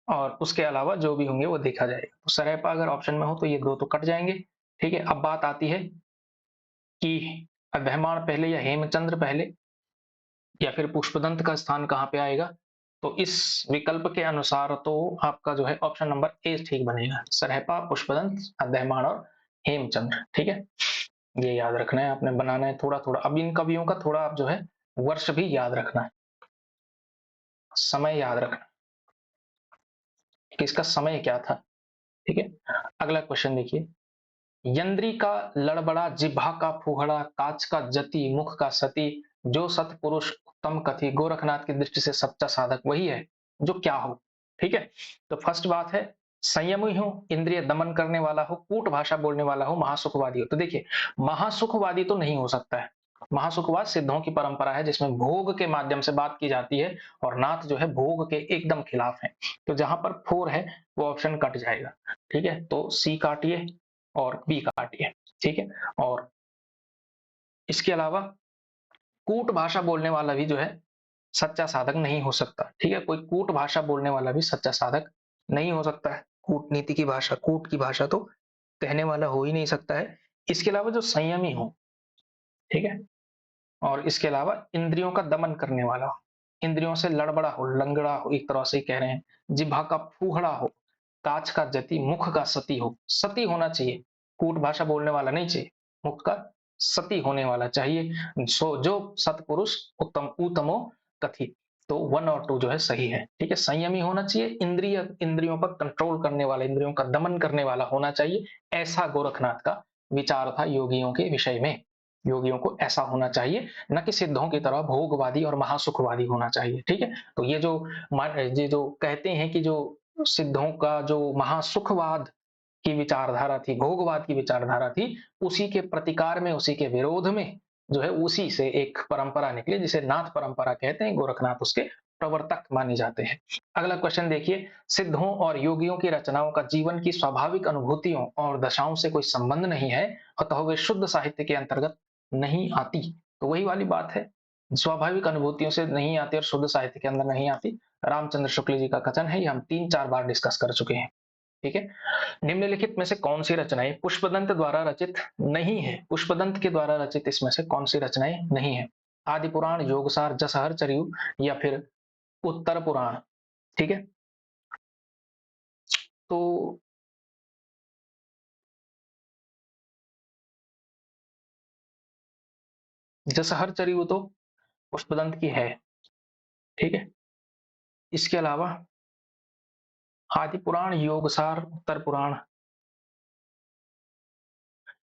और उसके अलावा जो भी होंगे वो देखा जाएगा। तो सरहपा अगर ऑप्शन में हो तो ये दो तो कट जाएंगे। ठीक है, अब बात आती है कि अभयमान पहले या हेमचंद्र पहले, या फिर पुष्पदंत का स्थान कहाँ पे आएगा। तो इस विकल्प के अनुसार तो आपका जो है ऑप्शन नंबर ए ठीक बनेगा, सरहपा, पुष्पदंत, अध्ययमान और हेमचंद्र। ठीक है, ये याद रखना है आपने, बनाना है थोड़ा थोड़ा। अब इन कवियों का थोड़ा आप जो है वर्ष भी याद रखना है, समय याद रखना कि इसका समय क्या था। ठीक है, अगला क्वेश्चन देखिए, यंद्री का लड़बड़ा, जिह्वा का फुहड़ा, काच का जति, मुख का सती, जो सतपुरुष उत्तम कथी, गोरखनाथ की दृष्टि से सच्चा साधक वही है जो क्या हो। ठीक है, तो फर्स्ट बात है, संयमी हो, इंद्रिय दमन करने वाला हो, कूट भाषा बोलने वाला हो, महासुखवादी हो। तो देखिए, महासुखवादी तो नहीं हो सकता है। महासुखवाद सिद्धों की परंपरा है जिसमें भोग के माध्यम से बात की जाती है, और नाथ जो है भोग के एकदम खिलाफ है। तो जहां पर फोर है वो ऑप्शन कट जाएगा। ठीक है, तो सी काटिए और बी काटिए। ठीक है। और इसके अलावा कूट भाषा बोलने वाला भी जो है सच्चा साधक नहीं हो सकता, ठीक है। कोई कूट भाषा बोलने वाला भी सच्चा साधक नहीं हो सकता है। कूटनीति की भाषा, कूट की भाषा तो कहने वाला हो ही नहीं सकता है। इसके अलावा जो संयमी हो, ठीक है। और इसके अलावा इंद्रियों का दमन करने वाला हो, इंद्रियों से लड़बड़ा हो, लंगड़ा हो, एक तरह से कह रहे हैं। जिह्वा का फूहड़ा हो, काच का जति, मुख का सती हो। सती होना चाहिए, कूट भाषा बोलने वाला नहीं चाहिए, मुख का सती होने वाला चाहिए। सो जो सतपुरुष उत्तम उत्तमो कथि, तो 1 और 2 जो है सही है, ठीक है। संयमी होना चाहिए, इंद्रियों पर कंट्रोल करने वाला, इंद्रियों का दमन करने वाला होना चाहिए। ऐसा गोरखनाथ का विचार था योगियों के विषय में। योगियों को ऐसा होना चाहिए, न कि सिद्धों की तरह भोगवादी और महासुखवादी होना चाहिए, ठीक है। तो ये जो कहते हैं कि जो सिद्धों का जो महासुखवाद की विचारधारा थी, भोगवाद की विचारधारा थी, उसी के प्रतिकार में, उसी के विरोध में जो है, उसी से एक परंपरा निकली जिसे नाथ परंपरा कहते हैं। गोरखनाथ उसके प्रवर्तक माने जाते हैं। अगला क्वेश्चन देखिए, सिद्धों और योगियों की रचनाओं का जीवन की स्वाभाविक अनुभूतियों और दशाओं से कोई संबंध नहीं है, अतः वे शुद्ध साहित्य के अंतर्गत नहीं आती। तो वही वाली बात है, स्वाभाविक अनुभूतियों से नहीं आती और शुद्ध साहित्य के अंदर नहीं आती। रामचंद्र शुक्ल जी का कथन है, ये हम 3-4 बार डिस्कस कर चुके हैं, ठीक है। निम्नलिखित में से कौन सी रचनाएं पुष्पदंत द्वारा रचित नहीं है? पुष्पदंत के द्वारा रचित इसमें से कौन सी रचनाएं नहीं है? आदि पुराण, योगसार, जसहर चरियु या फिर उत्तर पुराण, ठीक है। तो जसहर चरियु तो पुष्पदंत की है, ठीक है। इसके अलावा आदि पुराण, योगसार, उत्तर पुराण,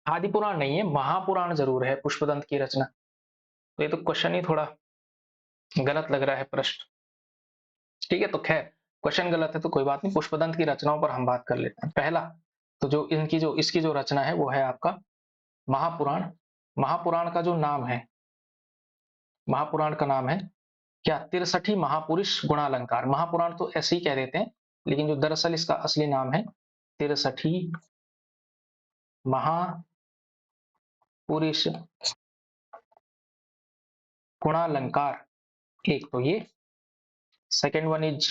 आदि पुराण नहीं है, महापुराण जरूर है पुष्पदंत की रचना। तो ये तो क्वेश्चन ही थोड़ा गलत लग रहा है, प्रश्न, ठीक है। तो खैर, क्वेश्चन गलत है तो कोई बात नहीं, पुष्पदंत की रचनाओं पर हम बात कर लेते हैं। पहला, तो जो इनकी जो इसकी जो रचना है वो है आपका महापुराण। महापुराण का जो नाम है, महापुराण का नाम है क्या? 63 महापुरुष गुणालंकार। महापुराण तो ऐसे ही कह देते हैं, लेकिन जो दरअसल इसका असली नाम है 63 महापुरुष गुणालंकार। एक तो ये, सेकेंड वन इज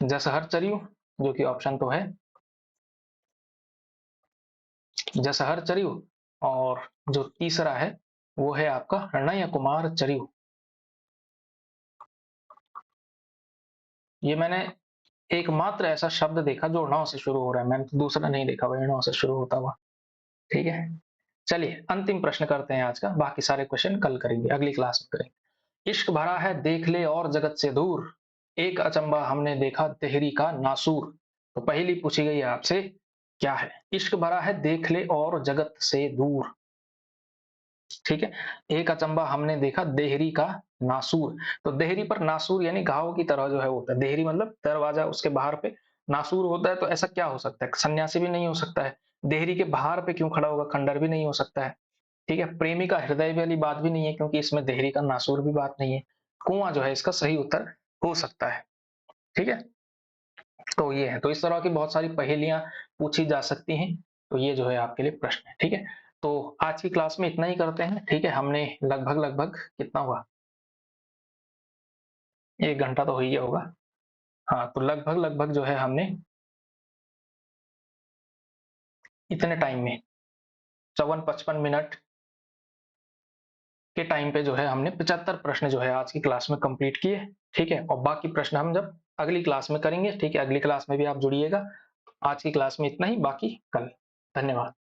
जसहर चरियु, जो कि ऑप्शन तो है जसहर चरियु। और जो तीसरा है वो है आपका नय कुमार चरियु। ये मैंने एकमात्र ऐसा शब्द देखा जो ण से शुरू हो रहा है, मैंने तो दूसरा नहीं देखा भाई ण से शुरू होता हुआ, ठीक है। चलिए अंतिम प्रश्न करते हैं आज का, बाकी सारे क्वेश्चन कल करेंगे, अगली क्लास में करेंगे। इश्क भरा है देख ले और जगत से दूर, एक अचंबा हमने देखा देहरी का नासूर। तो पहली पूछी गई है आपसे, क्या है? इश्क भरा है देख ले और जगत से दूर, ठीक है। एक अचंबा हमने देखा देहरी का नासूर। तो देहरी पर नासूर यानी घाव की तरह जो है होता है, देहरी मतलब दरवाजा, उसके बाहर पे नासूर होता है। तो ऐसा क्या हो सकता है? सन्यासी भी नहीं हो सकता है, देहरी के बाहर पे क्यों खड़ा होगा? खंडर भी नहीं हो सकता है, ठीक है। प्रेमी का हृदय वाली बात भी नहीं है, क्योंकि इसमें देहरी का नासूर भी बात नहीं है। कुआं जो है इसका सही उत्तर हो सकता है, ठीक है। तो ये है, तो इस तरह की बहुत सारी पहेलियां पूछी जा सकती हैं। तो ये जो है आपके लिए प्रश्न है, ठीक है। तो आज की क्लास में इतना ही करते हैं, ठीक है। हमने लगभग लगभग कितना हुआ, 1 घंटा तो हो ही गया होगा। हाँ, तो लगभग लगभग जो है हमने इतने टाइम में 54-55 मिनट के टाइम पे जो है हमने 75 प्रश्न जो है आज की क्लास में कंप्लीट किए, ठीक है। और बाकी प्रश्न हम जब अगली क्लास में करेंगे, ठीक है। अगली क्लास में भी आप जुड़िएगा। आज की क्लास में इतना ही, बाकी कल। धन्यवाद।